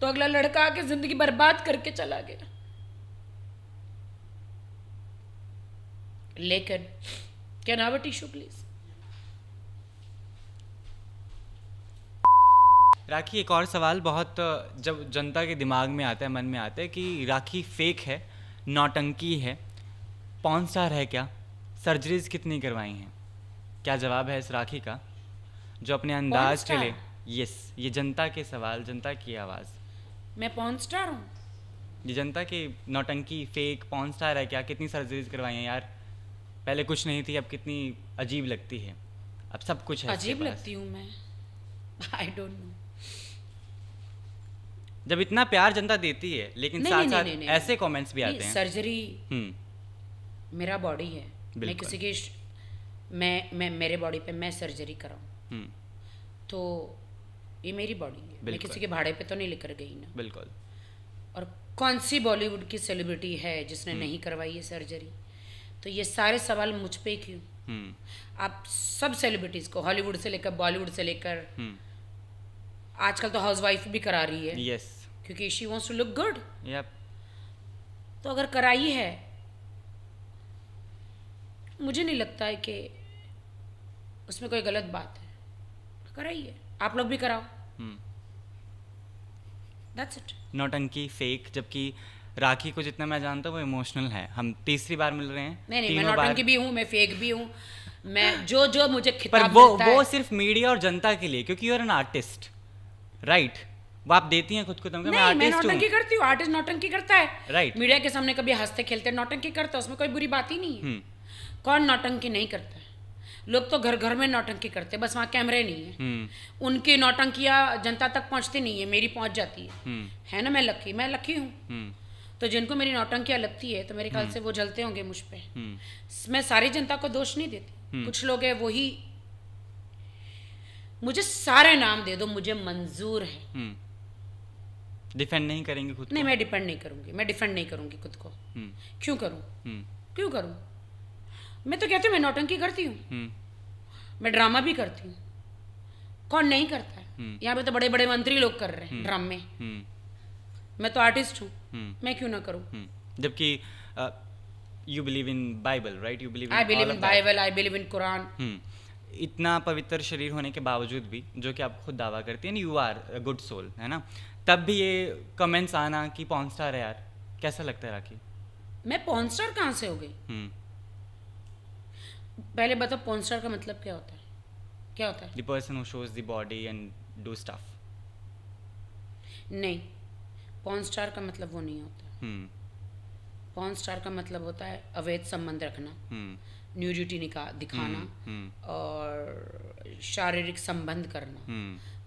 S1: तो अगला लड़का आके जिंदगी बर्बाद करके चला गया। लेकिन can have a tissue please?
S2: Rakhi, एक और सवाल बहुत जब जनता के दिमाग में आता है, मन में आता है कि राखी फेक है, नौटंकी है, पॉर्न स्टार है क्या, सर्जरीज कितनी करवाई हैं? क्या जवाब है इस राखी का जो अपने अंदाज के लिए? यस, ये जनता के सवाल, जनता की आवाज़।
S1: मैं पॉर्न स्टार हूँ?
S2: ये जनता की नौटंकी, फेक, पॉर्न स्टार है क्या? कितनी सर्जरीज करवाई हैं यार? पहले कुछ नहीं थी, अब कितनी अजीब लगती है, अब सब कुछ है।
S1: अजीब लगती हूँ मैं? I don't know.
S2: जब इतना प्यार जनता देती है लेकिन साथ साथ ऐसे कमेंट्स भी आते हैं।
S1: सर्जरी मेरा बॉडी है, मैं किसी की मैं मेरे बॉडी पे मैं सर्जरी कराऊं तो ये मेरी बॉडी है, मैं किसी के भाड़े पे तो नहीं लेकर गई ना।
S2: बिल्कुल।
S1: और कौन सी बॉलीवुड की सेलिब्रिटी है जिसने नहीं करवाई है सर्जरी? तो ये सारे सवाल मुझ पे क्यों? आप सब सेलिब्रिटीज को, हॉलीवुड से लेकर बॉलीवुड से लेकर आजकल तो हाउसवाइफ भी करा रही है।
S2: यस,
S1: क्योंकि she wants to look good.
S2: Yup.
S1: तो अगर कराई है, मुझे नहीं लगता है कि उसमें कोई गलत बात है। कराइए, आप लोग भी कराओ। That's it.
S2: नौटंकी, फेक, जबकि राखी को जितना मैं जानता हूँ वो इमोशनल है। हम तीसरी बार मिल रहे हैं।
S1: नहीं, मैं नौटंकी भी हूँ, मैं फेक भी हूँ, मैं जो मुझे खिताब
S2: पर वो सिर्फ मीडिया और जनता के लिए, क्योंकि you are an artist, right? वो आप देती हैं खुद को, तुम मैं आर्टिस्ट हूं।
S1: नौटंकी करती हूँ, आर्टिस्ट नौटंकी करता है,
S2: राइट?
S1: मीडिया के सामने कभी हंसते खेलते नौटंकी करता है, उसमें कोई बुरी बात ही नहीं है। कौन नौटंकी नहीं करता है? लोग तो घर घर में नौटंकी करते, बस वहाँ कैमरे नहीं है। उनकी नौटंकियाँ जनता तक पहुँचती नहीं है, मेरी पहुँच जाती है ना। मैं लकी हूँ। तो जिनको मेरी नौटंकियाँ लगती है तो मेरे ख्याल से वो जलते होंगे मुझ पे। मैं सारी जनता को दोष नहीं देती। कुछ लोग हैं वही, मुझे सारे नाम दे दो, मुझे मंजूर है।
S2: डिफेंड नहीं करेंगे खुद
S1: नहीं,
S2: को?
S1: मैं डिफेंड नहीं करूंगी खुद को। क्यों करूं? मैं तो कहती हूँ मैं नौटंकी करती हूँ, मैं ड्रामा भी करती हूँ। कौन नहीं करता है? यहाँ पे तो बड़े बड़े मंत्री लोग कर रहे हैं ड्रामे। मैं तो आर्टिस्ट हूँ, मैं क्यों ना करूँ?
S2: जबकि you believe in Bible, right? You believe
S1: I believe in Bible, I believe in Quran.
S2: इतना पवित्र शरीर होने के बावजूद भी, जो कि आप खुद दावा करती हैं, you are a good soul, है ना, तब भी ये कमेंट्स आना कि पॉर्न स्टार है यार, कैसा लगता है राखी?
S1: मैं पॉर्न स्टार कहाँ से हो गई? पहले बताओ पॉर्न स्टार का मतलब क्या होता है?
S2: The person who shows the body and do stuff.
S1: नहीं, पॉर्न स्टार का मतलब वो नहीं होता। पॉर्न स्टार का मतलब होता है अवैध संबंध रखना, न्यूडिटी दिखाना और शारीरिक संबंध करना,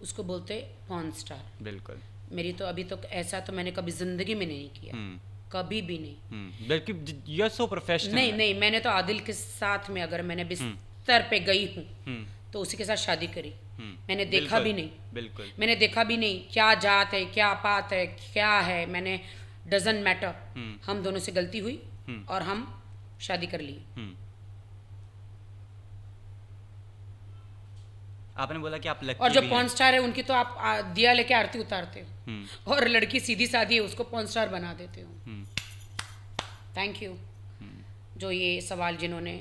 S1: उसको बोलते पॉर्न स्टार।
S2: बिल्कुल।
S1: मेरी तो अभी तो ऐसा तो मैंने कभी जिंदगी में नहीं किया, कभी भी नहीं।
S2: बल्कि यू आर सो प्रोफेशनल।
S1: नहीं, मैंने तो आदिल के साथ में अगर मैंने बिस्तर पे गई हूँ तो उसी के साथ शादी करी। मैंने देखा भी नहीं।
S2: बिल्कुल।
S1: मैंने देखा भी नहीं क्या जात है, क्या पात है, क्या है, मैंने डजंट मैटर। हम दोनों से गलती हुई और हम शादी कर ली।
S2: आपने बोला कि आप लकी
S1: और जो
S2: भी
S1: पॉर्न
S2: हैं।
S1: स्टार है उनकी तो आप दिया लेके आरती उतारते हो, और लड़की सीधी सादी है उसको पॉर्न स्टार बना देते हो। Thank you. जो ये सवाल जिन्होंने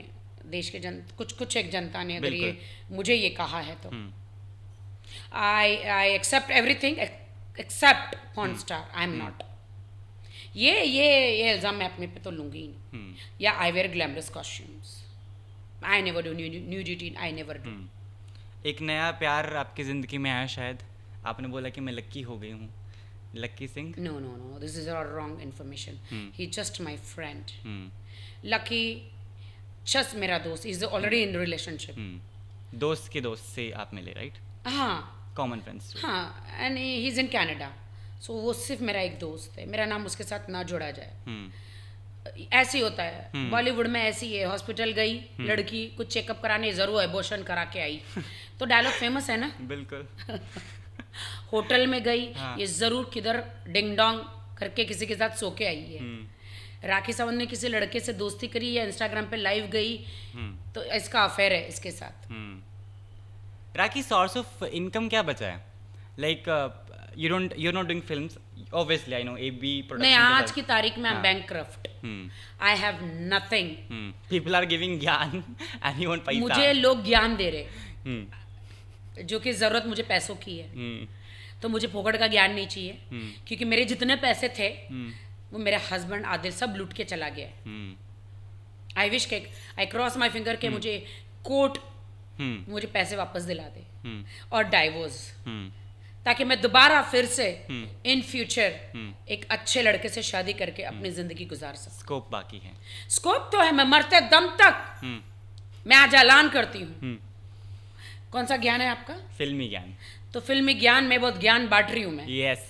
S1: देश के कुछ एक जनता ने अगर ये मुझे ये कहा है तो I accept everything except porn star. I am not. ये इल्जाम मैं अपने पे तो लूंगी ही नहीं। Yeah I wear glamorous costumes, I never do nudity, I never do.
S2: एक नया प्यार आपकी जिंदगी में आया शायद, आपने बोला कि मैं लकी हो गई हूँ, lucky Singh.
S1: No, this is all wrong information. He's just my friend. Lucky just मेरा दोस्त, he's already in relationship.
S2: दोस्त के दोस्त से आप मिले, राइट?
S1: हाँ
S2: कॉमन फ्रेंड्स।
S1: हाँ, and he's in Canada. So वो सिर्फ मेरा एक दोस्त है, मेरा नाम उसके साथ ना जोड़ा जाए। ऐसे ही होता है बॉलीवुड में, ऐसी है। हॉस्पिटल गई लड़की, कुछ चेकअप कराने, जरूर एबॉर्शन करा के आई, तो डायलॉग फेमस है ना।
S2: बिल्कुल।
S1: होटल में गई, ये जरूर किधर डिंग डोंग करके किसी के साथ सो के आई है। राखी सावंत ने किसी लड़के से दोस्ती करी या इंस्टाग्राम पे लाइव गई, तो इसका अफेयर है इसके साथ।
S2: राखी, सोर्स ऑफ इनकम क्या बचा है? Like you're not doing films, obviously I know AB production।
S1: नहीं, आज की तारीख में I'm bankrupt. I have nothing.
S2: People are giving ज्ञान and you want पैसा।
S1: मुझे लोग ज्ञान दे रहे, जो कि जरूरत मुझे पैसों की है। तो मुझे फोकट का ज्ञान नहीं चाहिए, क्योंकि मेरे जितने पैसे थे वो मेरे हस्बैंड आदिल सब लूट के चला गया। आई विश के आई क्रॉस माई फिंगर के मुझे कोर्ट मुझे पैसे वापस दिला दे और डाइवोर्स, ताकि मैं दोबारा फिर से इन फ्यूचर एक अच्छे लड़के से शादी करके अपनी जिंदगी गुजार सकूं।
S2: स्कोप बाकी है।
S1: स्कोप तो है, मैं मरते दम तक मैं आज ऐलान करती हूँ। कौन सा ज्ञान है आपका?
S2: फिल्मी ज्ञान।
S1: तो फिल्मी ज्ञान में बहुत ज्ञान बांट रही हूँ मैं।
S2: यस।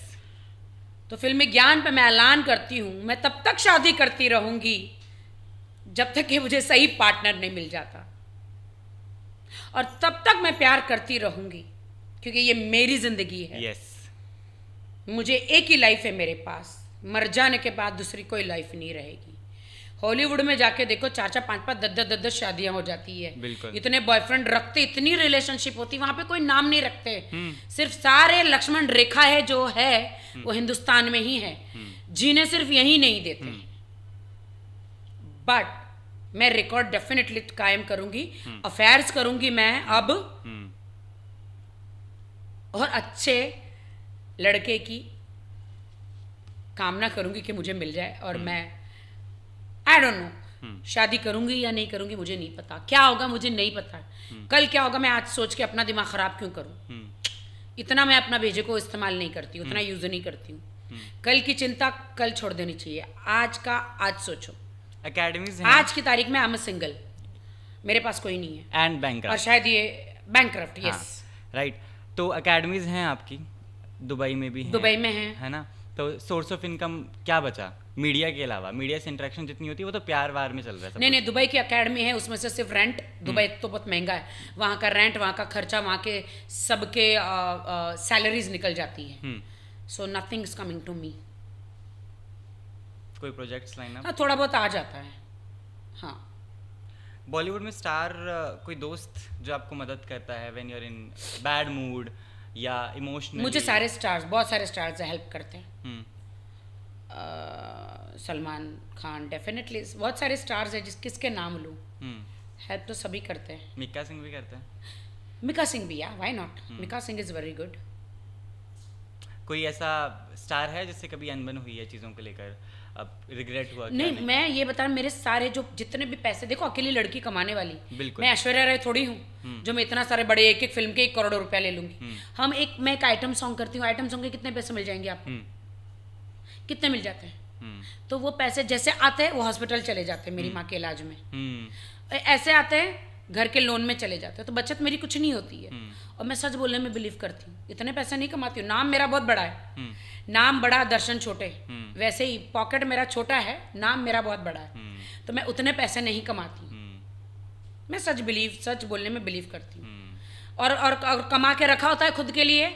S1: तो फिल्मी ज्ञान पे मैं ऐलान करती हूँ, मैं तब तक शादी करती रहूंगी जब तक कि मुझे सही पार्टनर नहीं मिल जाता, और तब तक मैं प्यार करती रहूंगी, क्योंकि ये मेरी जिंदगी है।
S2: यस।
S1: मुझे एक ही लाइफ है मेरे पास, मर जाने के बाद दूसरी कोई लाइफ नहीं रहेगी। हॉलीवुड में जाके देखो, 4-4, 5-5, 10-10 शादियां हो जाती है।
S2: बिल्कुल।
S1: इतने बॉयफ्रेंड रखते, इतनी रिलेशनशिप होती, वहां पे कोई नाम नहीं रखते। सिर्फ सारे लक्ष्मण रेखा है जो है वो हिंदुस्तान में ही है, जीने सिर्फ यही नहीं देते। बट मैं रिकॉर्ड डेफिनेटली कायम करूंगी, अफेयर्स करूंगी मैं अब, और अच्छे लड़के की कामना करूंगी कि मुझे मिल जाए, और मैं आई डोंट नो शादी करूंगी या नहीं करूंगी, मुझे नहीं पता। क्या होगा मुझे नहीं पता, कल क्या होगा मैं आज सोच के अपना दिमाग खराब क्यों करूं। इतना मैं अपना भेजे को इस्तेमाल नहीं करती, उतना यूज नहीं करती हूँ। कल की चिंता कल छोड़ देनी चाहिए, आज का आज सोचो।
S2: एकेडमीज
S1: आज की तारीख में आई एम सिंगल, मेरे पास कोई नहीं है।
S2: एंड बैंक
S1: और शायद ये बैंकक्रफ्ट, यस।
S2: राइट। तो अकेडमीज हैं आपकी, दुबई में भी हैं,
S1: दुबई में
S2: है ना? तो सोर्स ऑफ इनकम क्या बचा मीडिया के अलावा? मीडिया से इंटरेक्शन जितनी होती है वो तो प्यार वार में चल रहा है सब
S1: नहीं
S2: कुछ।
S1: नहीं, दुबई की अकेडमी है, उसमें से सिर्फ रेंट, दुबई तो बहुत महंगा है, वहाँ का रेंट, वहाँ का खर्चा, वहाँ के सबके सैलरीज निकल जाती है। So nothing is coming to me.
S2: कोई प्रोजेक्ट्स लाइन अप?
S1: हाँ, थोड़ा बहुत आ जाता है। हाँ।
S2: बॉलीवुड में स्टार कोई दोस्त जो आपको मदद करता है when you are in bad mood या इमोशनली?
S1: मुझे सारे स्टार्स, बहुत सारे स्टार्स हेल्प करते हैं। सलमान खान डेफिनेटली, बहुत सारे स्टार्स हैं, किसके नाम लूँ, हेल्प तो सभी करते हैं।
S2: मिक्का सिंह भी करते हैं?
S1: मिका सिंह भी, या why not, Mika Singh is very good.
S2: कोई ऐसा स्टार है जिससे कभी अनबन हुई है चीज़ों को लेकर, अब रिग्रेट हुआ?
S1: नहीं, मैं ये बता, मेरे सारे जो जितने भी पैसे, देखो अकेली लड़की कमाने वाली,
S2: बिल्कुल।
S1: मैं ऐश्वर्या राय थोड़ी हूँ जो मैं इतना सारे बड़े एक एक फिल्म के 1 करोड़ रुपया ले लूंगी। मैं एक आइटम सॉन्ग करती हूँ, आइटम सॉन्ग के कितने पैसे मिल जाएंगे आपको? कितने मिल जाते हैं? तो वो पैसे जैसे आते हैं वो हॉस्पिटल चले जाते हैं मेरी माँ के इलाज में, ऐसे आते हैं घर के लोन में चले जाते हैं, तो बचत मेरी कुछ नहीं होती है। और मैं सच बोलने में बिलीव करती हूँ, इतने पैसे नहीं कमाती हूँ। नाम मेरा बहुत बड़ा है, नाम बड़ा दर्शन छोटे, वैसे ही पॉकेट मेरा छोटा है, नाम मेरा बहुत बड़ा है, तो मैं उतने पैसे नहीं कमाती। मैं सच बोलने में बिलीव करती हूँ। और कमा के रखा होता है खुद के लिए,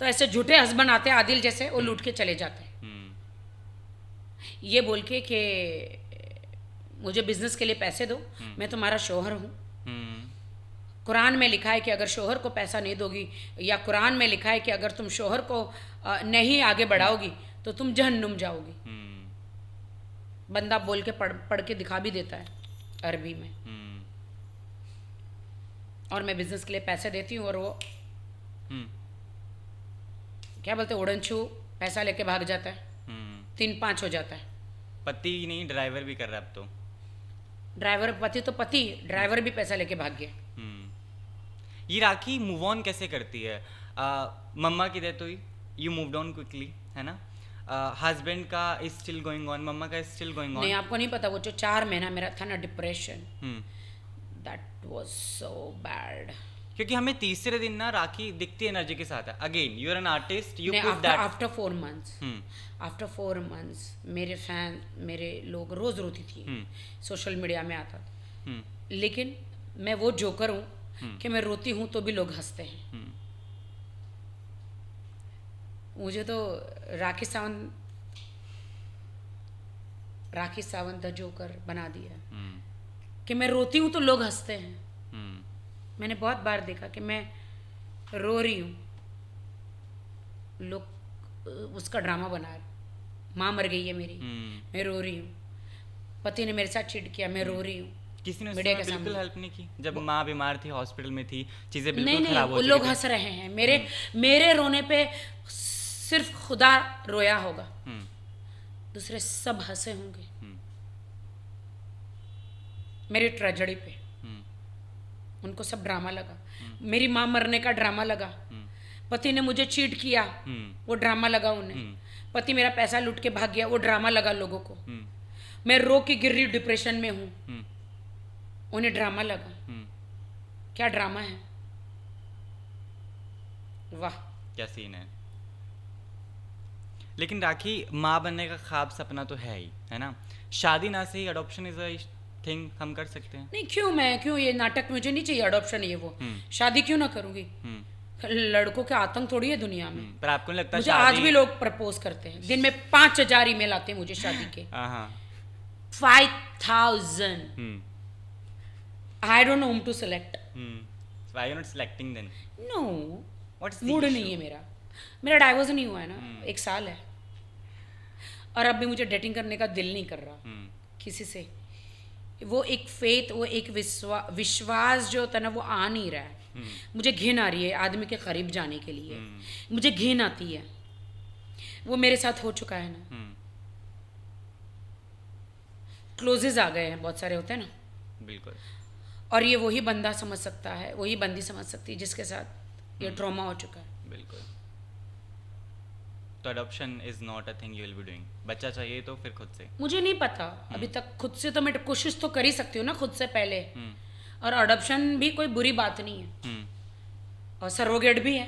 S1: तो ऐसे झूठे हस्बैंड आते हैं आदिल जैसे, वो लूट के चले जाते हैं ये बोल के कि मुझे बिजनेस के लिए पैसे दो, मैं तुम्हारा शौहर हूँ। कुरान में लिखा है कि अगर शौहर को पैसा नहीं दोगी, या कुरान में लिखा है कि अगर तुम शौहर को नहीं आगे बढ़ाओगी तो तुम जहन्नुम जाओगी। बंदा बोल के पढ़ के दिखा भी देता है अरबी में। और मैं बिजनेस के लिए पैसे देती हूँ और वो क्या बोलते, उड़नछू पैसा लेके भाग जाता है, 3-5 हो जाता है।
S2: पति नहीं, ड्राइवर भी कर रहा है अब तो।
S1: ड्राइवर, पति तो पति, ड्राइवर भी पैसा लेके भाग गया।
S2: ये राखी मूव ऑन कैसे करती है? मम्मा की डेथ हुई, यू मूव्ड ऑन क्विकली, है ना? हस्बैंड का इज स्टिल गोइंग ऑन, मम्मा का इज स्टिल गोइंग ऑन।
S1: नहीं, आपको नहीं पता, वो जो 4 महीना मेरा था ना depression, that was so bad.
S2: क्योंकि हमें तीसरे दिन ना राखी दिखती एनर्जी के साथ है। Again you are an artist, you put that.
S1: After 4 months मेरे लोग रोज रोती थी, सोशल मीडिया में आता था। लेकिन मैं वो जोकर हूँ कि मैं रोती हूँ तो भी लोग हंसते हैं। मुझे तो राखी सावंत द जोकर बना दिया कि मैं रोती हूँ तो लोग हंसते हैं। मैंने बहुत बार देखा कि मैं रो रही हूँ, लोग उसका ड्रामा बना रहे, माँ मर गई है मेरी, मैं रो रही हूँ, पति ने मेरे साथ चीट किया, मैं रो रही हूँ।
S2: किसी ने
S1: मीडिया के
S2: बिल्कुल
S1: सामने
S2: हेल्प नहीं की जब माँ बीमार थी, हॉस्पिटल में थी, चीजें बिल्कुल खराब हो
S1: वो
S2: चुकी
S1: लोग
S2: थी।
S1: हंस रहे हैं मेरे रोने पे, सिर्फ खुदा रोया होगा, दूसरे सब हंसे होंगे मेरी ट्रेजेडी पे। उनको सब ड्रामा लगा, मेरी माँ मरने का ड्रामा लगा, पति ने मुझे चीट किया वो ड्रामा लगा उन्हें, पति मेरा पैसा लूट के भाग गया वो ड्रामा लगा लोगों को, मैं रो के गिर रही डिप्रेशन में हूँ उन्हें ड्रामा लगा। क्या ड्रामा है, वाह
S2: क्या सीन है। लेकिन राखी, माँ बनने का ख्वाब सपना तो है ही, है ना? शादी ना से ही अडॉप्शन इज अ थिंग हम कर सकते हैं।
S1: नहीं, क्यों ये नाटक, मुझे नहीं चाहिए अडॉप्शन, ये वो शादी क्यों ना करूंगी? लड़कों के आतंक थोड़ी है दुनिया में।
S2: पर आपको नहीं लगता
S1: मुझे आज भी लोग प्रपोज करते हैं, दिन में 5000 ईमेल आते हैं मुझे शादी के। 5000। I don't know whom to select.
S2: So why are you not selecting then?
S1: No.
S2: What's the
S1: mood
S2: issue?
S1: नहीं है मेरा डाइवोर्स नहीं हुआ है ना, 1 साल है, और अब भी मुझे डेटिंग करने का दिल नहीं कर रहा किसी से। वो एक फेथ, वो एक विश्वास जो होता है ना, वो आ नहीं रहा है। मुझे घिन आ रही है आदमी के करीब जाने के लिए, मुझे घिन आती है। वो मेरे साथ हो चुका है ना, क्लोजेस आ गए हैं, बहुत सारे होते हैं ना।
S2: बिल्कुल।
S1: और ये वही बंदा समझ सकता है, वही बंदी समझ सकती है जिसके साथ ये ट्रॉमा हो चुका है।
S2: बिल्कुल। तो adoption is not a thing you will be doing. बच्चा चाहिए तो फिर खुद से।
S1: मुझे नहीं पता अभी तक खुद से, तो मैं कोशिश तो कर ही सकती हूँ ना खुद से पहले। और अडॉप्शन भी कोई बुरी बात नहीं है और सरोगेट भी है।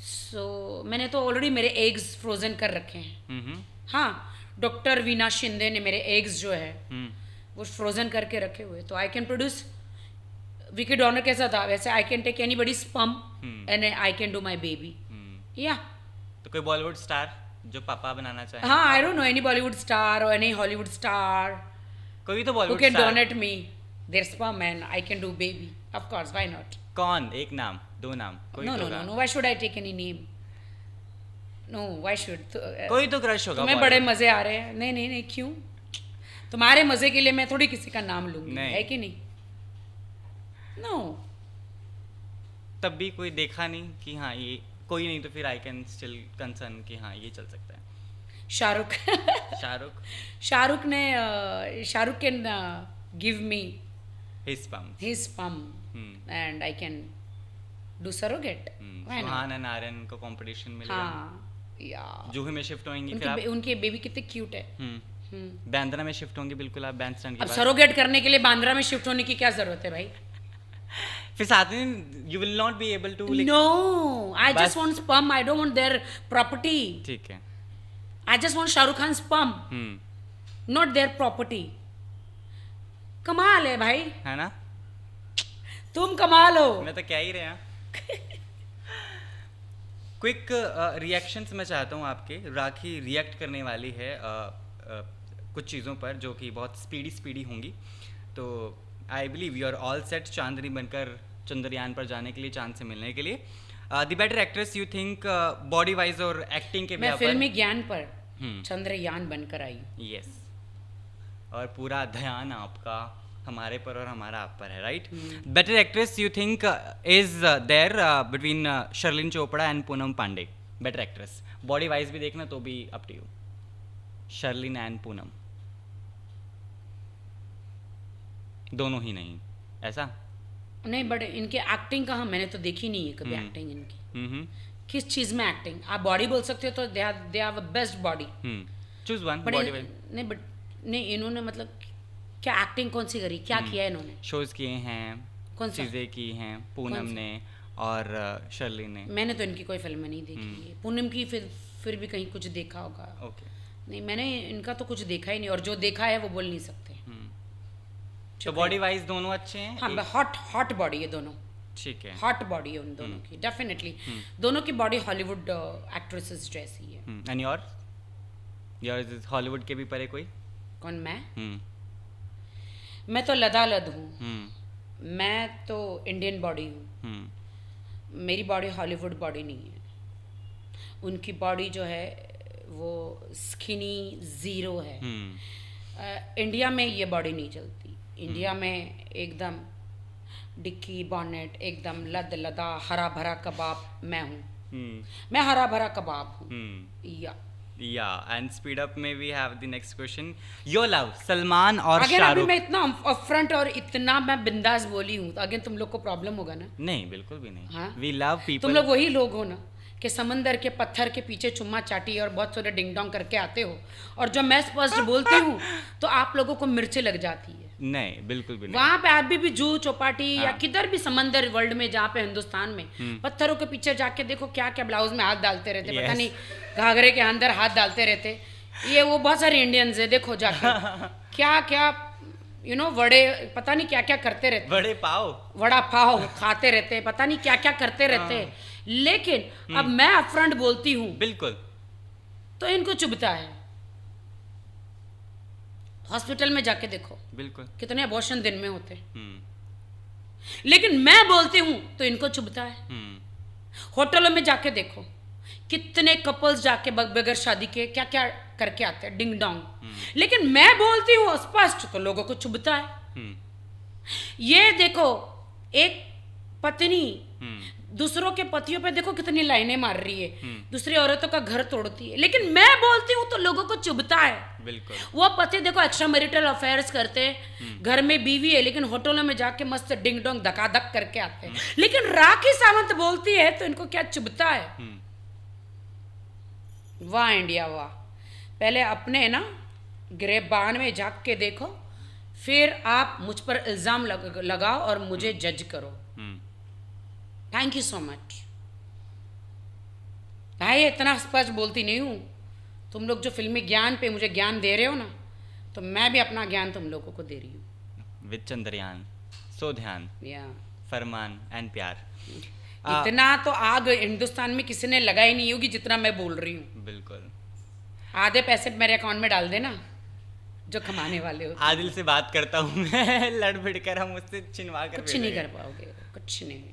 S1: सो मैंने तो ऑलरेडी मेरे एग्स फ्रोजन कर रखे हैं। हाँ, डॉक्टर वीना शिंदे ने मेरे एग्स जो है वो फ्रोजन करके रखे हुए, तो I can produce. Vicky Donor कैसा था वैसे I can take anybody sperm and I can do my baby. या
S2: तो कोई बॉलीवुड स्टार जो पापा बनाना चाहे?
S1: हाँ, I don't know any Bollywood star और एनी हॉलीवुड स्टार
S2: कोई तो
S1: who
S2: Bollywood
S1: can
S2: star.
S1: donate me their sperm and I can do baby. Of course, why not?
S2: कौन? एक नाम, दो नाम, कोई
S1: No,
S2: तो
S1: no, no,
S2: होगा।
S1: no. Why should I take any name? No, why should?
S2: कोई तो क्रश होगा
S1: तुम्हें बड़े
S2: Bollywood।
S1: मजे आ रहे हैं। नहीं नहीं नहीं, क्यों? तुम्हारे मजे के लिए मैं थोड़ी किसी का नाम लूंगी,
S2: नहीं।
S1: है कि नहीं? No.
S2: तब भी कोई देखा नहीं कि हाँ ये कोई नहीं, तो फिर आई कैन स्टिल कंसर्न कि हाँ ये चल सकता है।
S1: Shahrukh
S2: Shahrukh
S1: Shahrukh can give me
S2: his पम।
S1: his sperm and I can do surrogate. Why not?
S2: Suhan and Aryan को कंपटीशन मिलेगा।
S1: हाँ, या
S2: जूही में शिफ्ट होंगी फिर आप।
S1: उनके बेबी कितने क्यूट है।
S2: बांद्रा में शिफ्ट होंगे बिल्कुल आप बैंड स्टैंड के
S1: अब
S2: पास।
S1: सरोगेट करने के लिए बांद्रा में शिफ्ट होने की क्या जरूरत है भाई?
S2: फिर साथ में you will not be able to.
S1: No, I
S2: बस-
S1: just want sperm. I don't want their property.
S2: ठीक है।
S1: I just want Shahrukh Khan's sperm, not their property. कमाल है भाई,
S2: है ना?
S1: तुम कमाल हो।
S2: मैं तो क्या ही रहा। क्विक रिएक्शंस मैं चाहता हूँ आपके। राखी रिएक्ट करने वाली है कुछ चीज़ों पर जो कि बहुत स्पीडी होंगी। तो I believe you are all set Chandni बनकर चंद्रयान पर जाने के लिए, चांद से मिलने के लिए। The better actress you think body wise और एक्टिंग के
S1: मैं फिल्मी ज्ञान पर चंद्रयान बनकर आई।
S2: यस, और पूरा ध्यान आपका हमारे पर और हमारा आप पर है, right? Better actress you think is there between Sherlyn Chopra and Poonam Pandey? Better actress body wise भी देखना तो भी up to you. Sherlyn and Poonam दोनों ही नहीं, ऐसा?
S1: नहीं, बट इनके एक्टिंग कहाँ, मैंने तो देखी नहीं है कभी एक्टिंग इनकी। किस चीज में एक्टिंग? आप बॉडी बोल सकते हो तो they have a best body.
S2: Choose one
S1: but
S2: body wise.
S1: नहीं, बट नहीं, इन्होंने मतलब क्या एक्टिंग कौन सी करी, क्या किया इन्होंने?
S2: शोज किए हैं,
S1: कौन सा?
S2: चीजें की हैं पूनम ने और शर्लिन ने।
S1: मैंने तो इनकी कोई फिल्म नहीं देखी है। पूनम की फिर भी कहीं कुछ देखा होगा।
S2: ओके।
S1: नहीं, मैंने इनका तो कुछ देखा ही नहीं, और जो देखा है वो बोल नहीं सकते।
S2: तो बॉडी वाइज दोनों अच्छे हैं।
S1: हाँ, हॉट बॉडी है दोनों।
S2: ठीक है।
S1: हॉट बॉडी है उन दोनों की, डेफिनेटली। दोनों की बॉडी हॉलीवुड एक्ट्रेसेस जैसी है।
S2: एंड योर हॉलीवुड के भी परे कोई?
S1: कौन? मैं तो लदालद हूँ। मैं तो इंडियन बॉडी हूँ। मेरी बॉडी हॉलीवुड बॉडी नहीं है। उनकी बॉडी जो है वो स्किनी जीरो है। इंडिया में ये बॉडी नहीं चलती। इंडिया में एकदम डिक्की बॉनेट, एकदम लदा हरा भरा कबाब मैं हूँ। मैं हरा भरा कबाब हूँ।
S2: या एंड स्पीड अप में we have the next question. Your love Salman और
S1: अगर
S2: शाहरुख।
S1: अभी मैं इतना अपफ्रंट और इतना मैं बिंदास बोली हूँ तो अगर तुम लोग को प्रॉब्लम होगा ना?
S2: नहीं, बिल्कुल भी नहीं।
S1: हाँ?
S2: We love people.
S1: तुम लोग वही लोग हो ना कि समंदर के पत्थर के पीछे चुम्मा चाटी और बहुत सारे डिंग डोंग करके आते हो, और जब मैं स्पष्ट बोलती हूँ तो आप लोगों को मिर्चें लग जाती है।
S2: नहीं, बिल्कुल भी नहीं।
S1: वहां पे अभी भी जू चौपाटी या किधर भी समंदर वर्ल्ड में जहाँ पे हिंदुस्तान में पत्थरों के पीछे जाके देखो क्या क्या ब्लाउज में हाथ डालते रहते, पता नहीं घाघरे के अंदर हाथ डालते रहते। ये वो बहुत सारे इंडियंस है, देखो जाके क्या क्या वड़े, पता नहीं क्या क्या करते रहते। वड़ा पाव खाते रहते, पता नहीं क्या क्या करते रहते। लेकिन अब मैं अपफ्रंट बोलती हूँ
S2: बिल्कुल
S1: तो इनको चुभता है। हॉस्पिटल में जाके देखो
S2: बिल्कुल
S1: कितने अबॉर्शन दिन में होते हैं, लेकिन मैं बोलती हूं तो इनको चुभता है। होटलों में जाके देखो कितने कपल्स जाके बगैर शादी के क्या क्या करके आते हैं, डिंग डोंग। लेकिन मैं बोलती हूँ स्पष्ट तो लोगों को चुभता है। ये देखो, एक पत्नी दूसरों के पतियों पे देखो कितनी लाइनें मार रही है, दूसरी औरतों का घर तोड़ती है, लेकिन मैं बोलती हूँ तो लोगों को चुभता है।
S2: बिल्कुल।
S1: वो पति देखो एक्स्ट्रा मैरिटल अफेयर्स करते हैं, घर में बीवी है लेकिन होटलों में जाके मस्त डिंग डोंग धकाधक करके आते हैं। लेकिन राखी सावंत बोलती है तो इनको क्या चुभता है? वाह इंडिया वाह। पहले अपने ना गिरेबान में झांक के देखो, फिर आप मुझ पर इल्ज़ाम लगाओ और मुझे जज करो। थैंक यू सो मच भाई, इतना स्पष्ट बोलती नहीं हूँ। तुम लोग जो फिल्मी ज्ञान पे मुझे ज्ञान दे रहे हो ना, तो मैं भी अपना ज्ञान तुम लोगों को दे रही हूँ।
S2: विद चंद्रयान, सो ध्यान,
S1: या
S2: फरमान एंड प्यार।
S1: इतना तो आग हिंदुस्तान में किसी ने लगाई नहीं होगी जितना मैं बोल रही हूँ।
S2: बिल्कुल।
S1: आधे पैसे मेरे अकाउंट में डाल देना जो कमाने वाले हो।
S2: आदिल से बात करता हूँ मैं लड़ भिड़ कर, हम उससे छिनवा कर
S1: कुछ नहीं कर पाओगे, कुछ नहीं।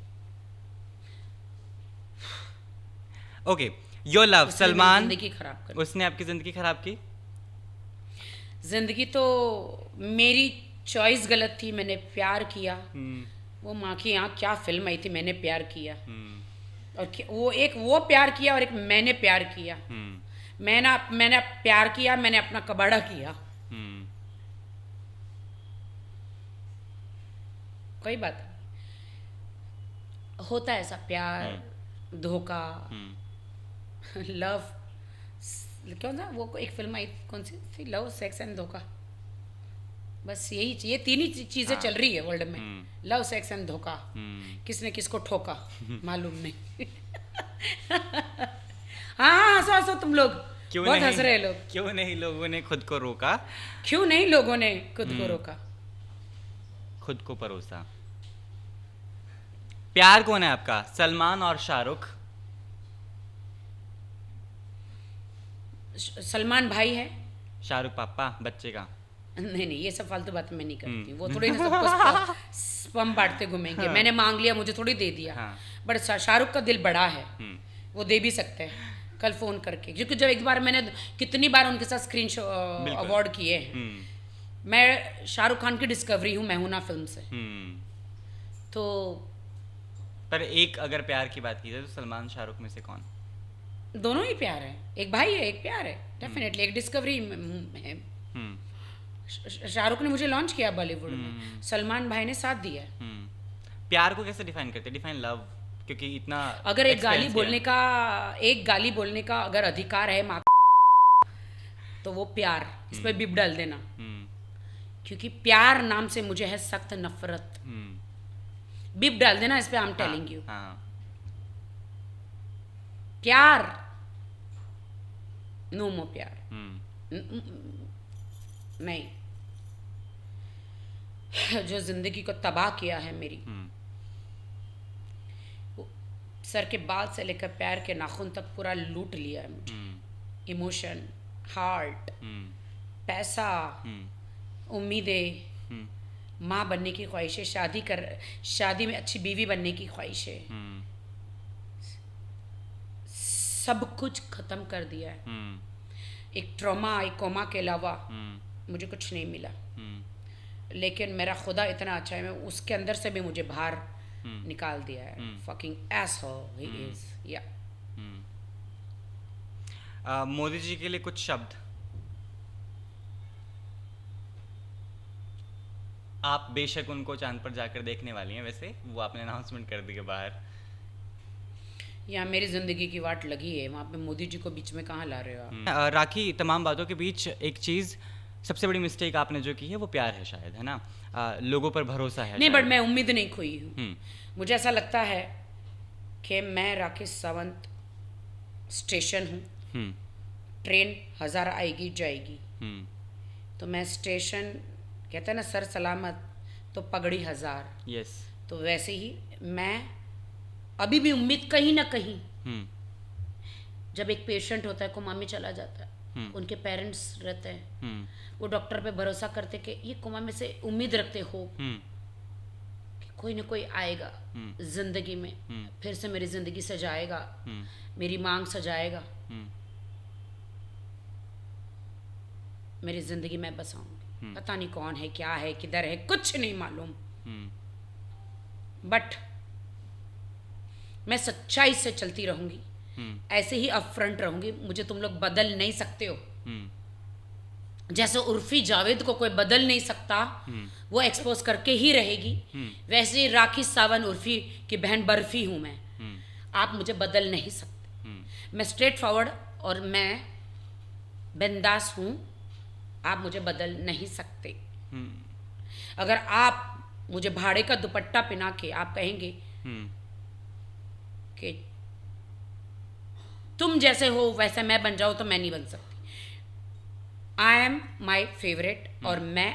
S2: ओके, योर लव सलमान,
S1: जिंदगी खराब कर,
S2: उसने आपकी जिंदगी खराब की।
S1: जिंदगी तो मेरी चॉइस गलत थी, मैंने प्यार किया। वो माँ की यहाँ क्या फिल्म आई थी, मैंने प्यार किया। और वो प्यार किया और एक मैंने प्यार किया। मैंने प्यार किया, मैंने अपना कबाड़ा किया। कोई बात नहीं, होता है ऐसा प्यार, धोखा, लव, क्यों था वो एक फिल्म आई कौन सी थी, लव सेक्स एंड धोखा। बस ये तीन ही चीजें चल रही है वर्ल्ड में, लव सेक्स एंड धोखा। किसने किसको ठोका मालूम नहीं। हाँ हंसो हंसो तुम लोग, बहुत हंस रहे लोग।
S2: क्यों नहीं लोगों ने खुद को रोका?
S1: क्यों नहीं लोगों ने खुद को रोका?
S2: खुद को परोसा। प्यार कौन है आपका, सलमान और शाहरुख?
S1: सलमान भाई है,
S2: शाहरुख पापा बच्चे का।
S1: नहीं ये सब फालतू बातें मैं नहीं करती। वो थोड़ी ना सबको स्पम बांटते घूमेंगे। मैंने मांग लिया, मुझे थोड़ी दे दिया। बट शाहरुख का दिल बड़ा है, वो दे भी सकते हैं कल फोन करके, क्योंकि जब एक बार मैंने कितनी बार उनके साथ स्क्रीन शो अवार्ड किए हैं। मैं शाहरुख खान की डिस्कवरी हूँ, मैं हूं ना फिल्म से। तो
S2: पर एक अगर प्यार की बात की जाए तो सलमान शाहरुख में से कौन?
S1: दोनों ही प्यार है, एक भाई है एक प्यार है, डेफिनेटली एक डिस्कवरी है। शाहरुख ने मुझे लॉन्च किया बॉलीवुड में, सलमान भाई ने साथ दिया।
S2: प्यार को कैसे डिफाइन करते, डिफाइन लव, क्योंकि इतना
S1: अगर एक गाली बोलने का अगर अधिकार है माँ तो वो प्यार, इस पर बिप डाल देना। क्योंकि प्यार नाम से मुझे है सख्त नफरत। बिप डाल देना इस पे, आई एम टेलिंग यू। प्यार, नो मोर प्यार, नहीं। जो जिंदगी को तबाह किया है मेरी, सर के बाल से लेकर पैर के नाखून तक पूरा लूट लिया है मुझे। इमोशन, हार्ट, पैसा, उम्मीदें, माँ बनने की ख्वाहिशें, शादी में अच्छी बीवी बनने की ख्वाहिशें, सब कुछ खत्म कर दिया है। एक ट्रॉमा, एक कोमा के अलावा मुझे कुछ नहीं मिला। लेकिन मेरा खुदा इतना अच्छा है, मैं उसके अंदर से भी मुझे बाहर निकाल दिया है। Fucking asshole he is, yeah।
S2: Modi ji के लिए कुछ शब्द आप बेशक उनको चांद पर जाकर देखने वाली हैं, वैसे वो आपने अनाउंसमेंट कर दी है बाहर।
S1: यहाँ मेरी जिंदगी की वाट लगी है, वहाँ पे मोदी जी को बीच में कहाँ ला रहे हो आप?
S2: राखी, तमाम बातों के बीच एक चीज़, सबसे बड़ी मिस्टेक आपने जो की है वो प्यार है शायद, है ना? लोगों पर भरोसा है
S1: नहीं, बट मैं उम्मीद नहीं खोई हूँ। मुझे ऐसा लगता है कि मैं राखी सावंत स्टेशन हूँ, ट्रेन 1000 आएगी जाएगी, तो मैं स्टेशन, कहते हैं ना सर सलामत तो पगड़ी 1000।
S2: यस।
S1: तो वैसे ही मैं अभी भी उम्मीद कहीं ना कहीं, जब एक पेशेंट होता है कोमा में चला जाता है, उनके पेरेंट्स रहते हैं, वो डॉक्टर पे भरोसा करते कि ये कोमा में से उम्मीद रखते हो कि कोई ना कोई आएगा जिंदगी में, फिर से मेरी जिंदगी सजाएगा, मेरी मांग सजाएगा, मेरी जिंदगी में बसाऊंगी। पता नहीं कौन है, क्या है, किधर है, कुछ नहीं मालूम, बट मैं सच्चाई से चलती रहूंगी, ऐसे ही अपफ्रंट रहूंगी। मुझे तुम लोग बदल नहीं सकते हो। जैसे उर्फी जावेद को कोई बदल नहीं सकता, वो एक्सपोज करके ही रहेगी, वैसे ही राखी सावंत उर्फी की बहन बर्फी हूं मैं। आप मुझे बदल नहीं सकते। मैं स्ट्रेट फॉरवर्ड और मैं बिंदास हूं, आप मुझे बदल नहीं सकते। अगर आप मुझे भाड़े का दुपट्टा पहना के आप कहेंगे कि तुम जैसे हो वैसे मैं बन जाऊं, तो मैं नहीं बन सकती। आई एम माई फेवरेट, और मैं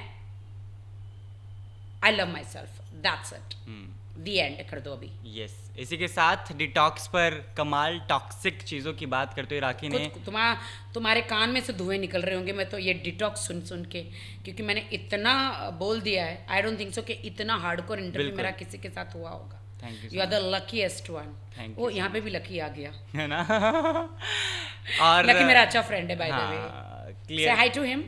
S1: I love my self, that's it, the and कर दो अभी।
S2: यस, इसी के साथ डिटॉक्स पर कमाल टॉक्सिक चीजों की बात करते हुए राखी ने
S1: तुम्हारे कान में से धुएं निकल रहे होंगे, मैं तो ये डिटॉक्स सुन सुन के, क्योंकि मैंने इतना बोल दिया है। आई डोंट थिंक सो कि इतना हार्डकोर इंटरव्यू मेरा किसी के साथ हुआ होगा। You are the luckiest one. वो यहाँ पे भी लकी आ गया
S2: है ना। और
S1: लकी मेरा अच्छा फ्रेंड है, बाय द वे। से हाय to him,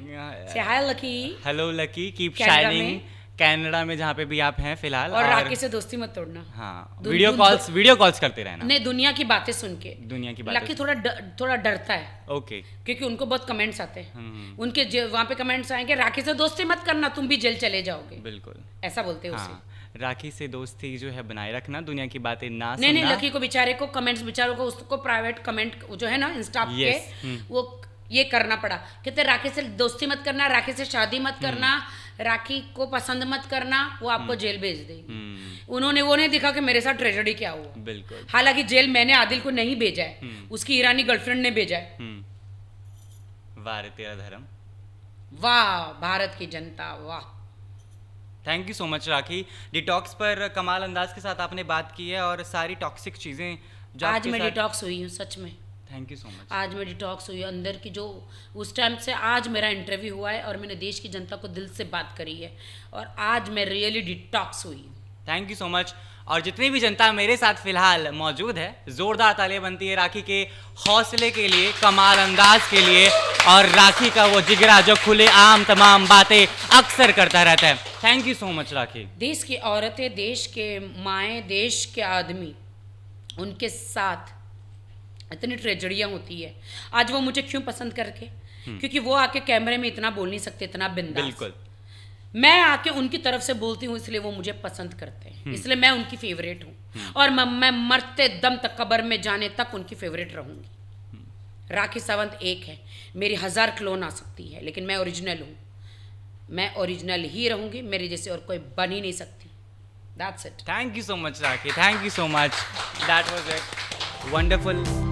S1: say hi Lucky.
S2: Hello Lucky, keep shining. Canada में जहाँ पे भी आप हैं फिलहाल,
S1: और राखी से दोस्ती मत तोड़ना।
S2: हाँ, वीडियो कॉल्स करते रहना।
S1: नहीं, दुनिया की बातें सुन के,
S2: दुनिया की बातें।
S1: लकी थोड़ा डरता है।
S2: ओके।
S1: क्योंकि उनको बहुत कमेंट्स आते हैं, उनके वहाँ पे कमेंट्स आएंगे, राखी से दोस्ती मत करना, तुम भी जेल चले जाओगे।
S2: बिल्कुल
S1: ऐसा बोलते हैं उसे।
S2: राखी से दोस्ती जो है बनाए रखना, दुनिया की बातें ना सुनना।
S1: नहीं, लकी को बेचारे को कमेंट्स, बेचारों को उसको प्राइवेट कमेंट जो है ना इंस्टा के, वो ये करना पड़ा। कहते राखी से दोस्ती मत करना, राखी से शादी मत करना, राखी को पसंद मत करना, वो आपको जेल भेज देगी। उन्होंने वो नहीं दिखा कि मेरे साथ ट्रेजेडी क्या हुआ।
S2: बिल्कुल।
S1: हालांकि जेल मैंने आदिल को नहीं भेजा है, उसकी ईरानी गर्लफ्रेंड ने भेजा है।
S2: वाह रे तेरा धर्म,
S1: वाह भारत की जनता, वाह।
S2: Thank you so much rakhi. Detox पर कमाल अंदाज के साथ आपने बात की है, और सारी टॉक्सिक चीजें जो
S1: आज मैं डिटॉक्स हुई हूँ, सच में।
S2: Thank you so much.
S1: आज मैं डिटॉक्स हुई अंदर की, जो उस टाइम से आज मेरा इंटरव्यू हुआ है और मैंने देश की जनता को दिल से बात करी है, और आज मैं रियली डिटॉक्स हुई हूँ।
S2: Thank you so much. और जितनी भी जनता मेरे साथ फिलहाल मौजूद है, जोरदार तालियां बनती है राखी के हौसले के लिए, कमाल अंदाज के लिए, और राखी का वो जिगरा जो खुले आम तमाम बातें अक्सर करता रहता है। थैंक यू सो मच राखी।
S1: देश की औरतें, देश के माएँ, देश के आदमी, उनके साथ इतनी ट्रेजेडियाँ होती है। आज वो मुझे क्यों पसंद करके, क्योंकि वो आके कैमरे में इतना बोल नहीं सकते, इतना बिंदास।
S2: बिल्कुल।
S1: मैं आके उनकी तरफ से बोलती हूँ, इसलिए वो मुझे पसंद करते हैं, इसलिए मैं उनकी फेवरेट हूँ, और मैं मरते दम तक, कब्र में जाने तक उनकी फेवरेट रहूँगी। राखी सावंत एक है, मेरी 1000 क्लोन आ सकती है, लेकिन मैं ओरिजिनल हूँ, मैं ओरिजिनल ही रहूँगी, मेरे जैसे और कोई बन ही नहीं सकती। That's it.
S2: Thank you so much rakhi, thank you so much, that was it, wonderful.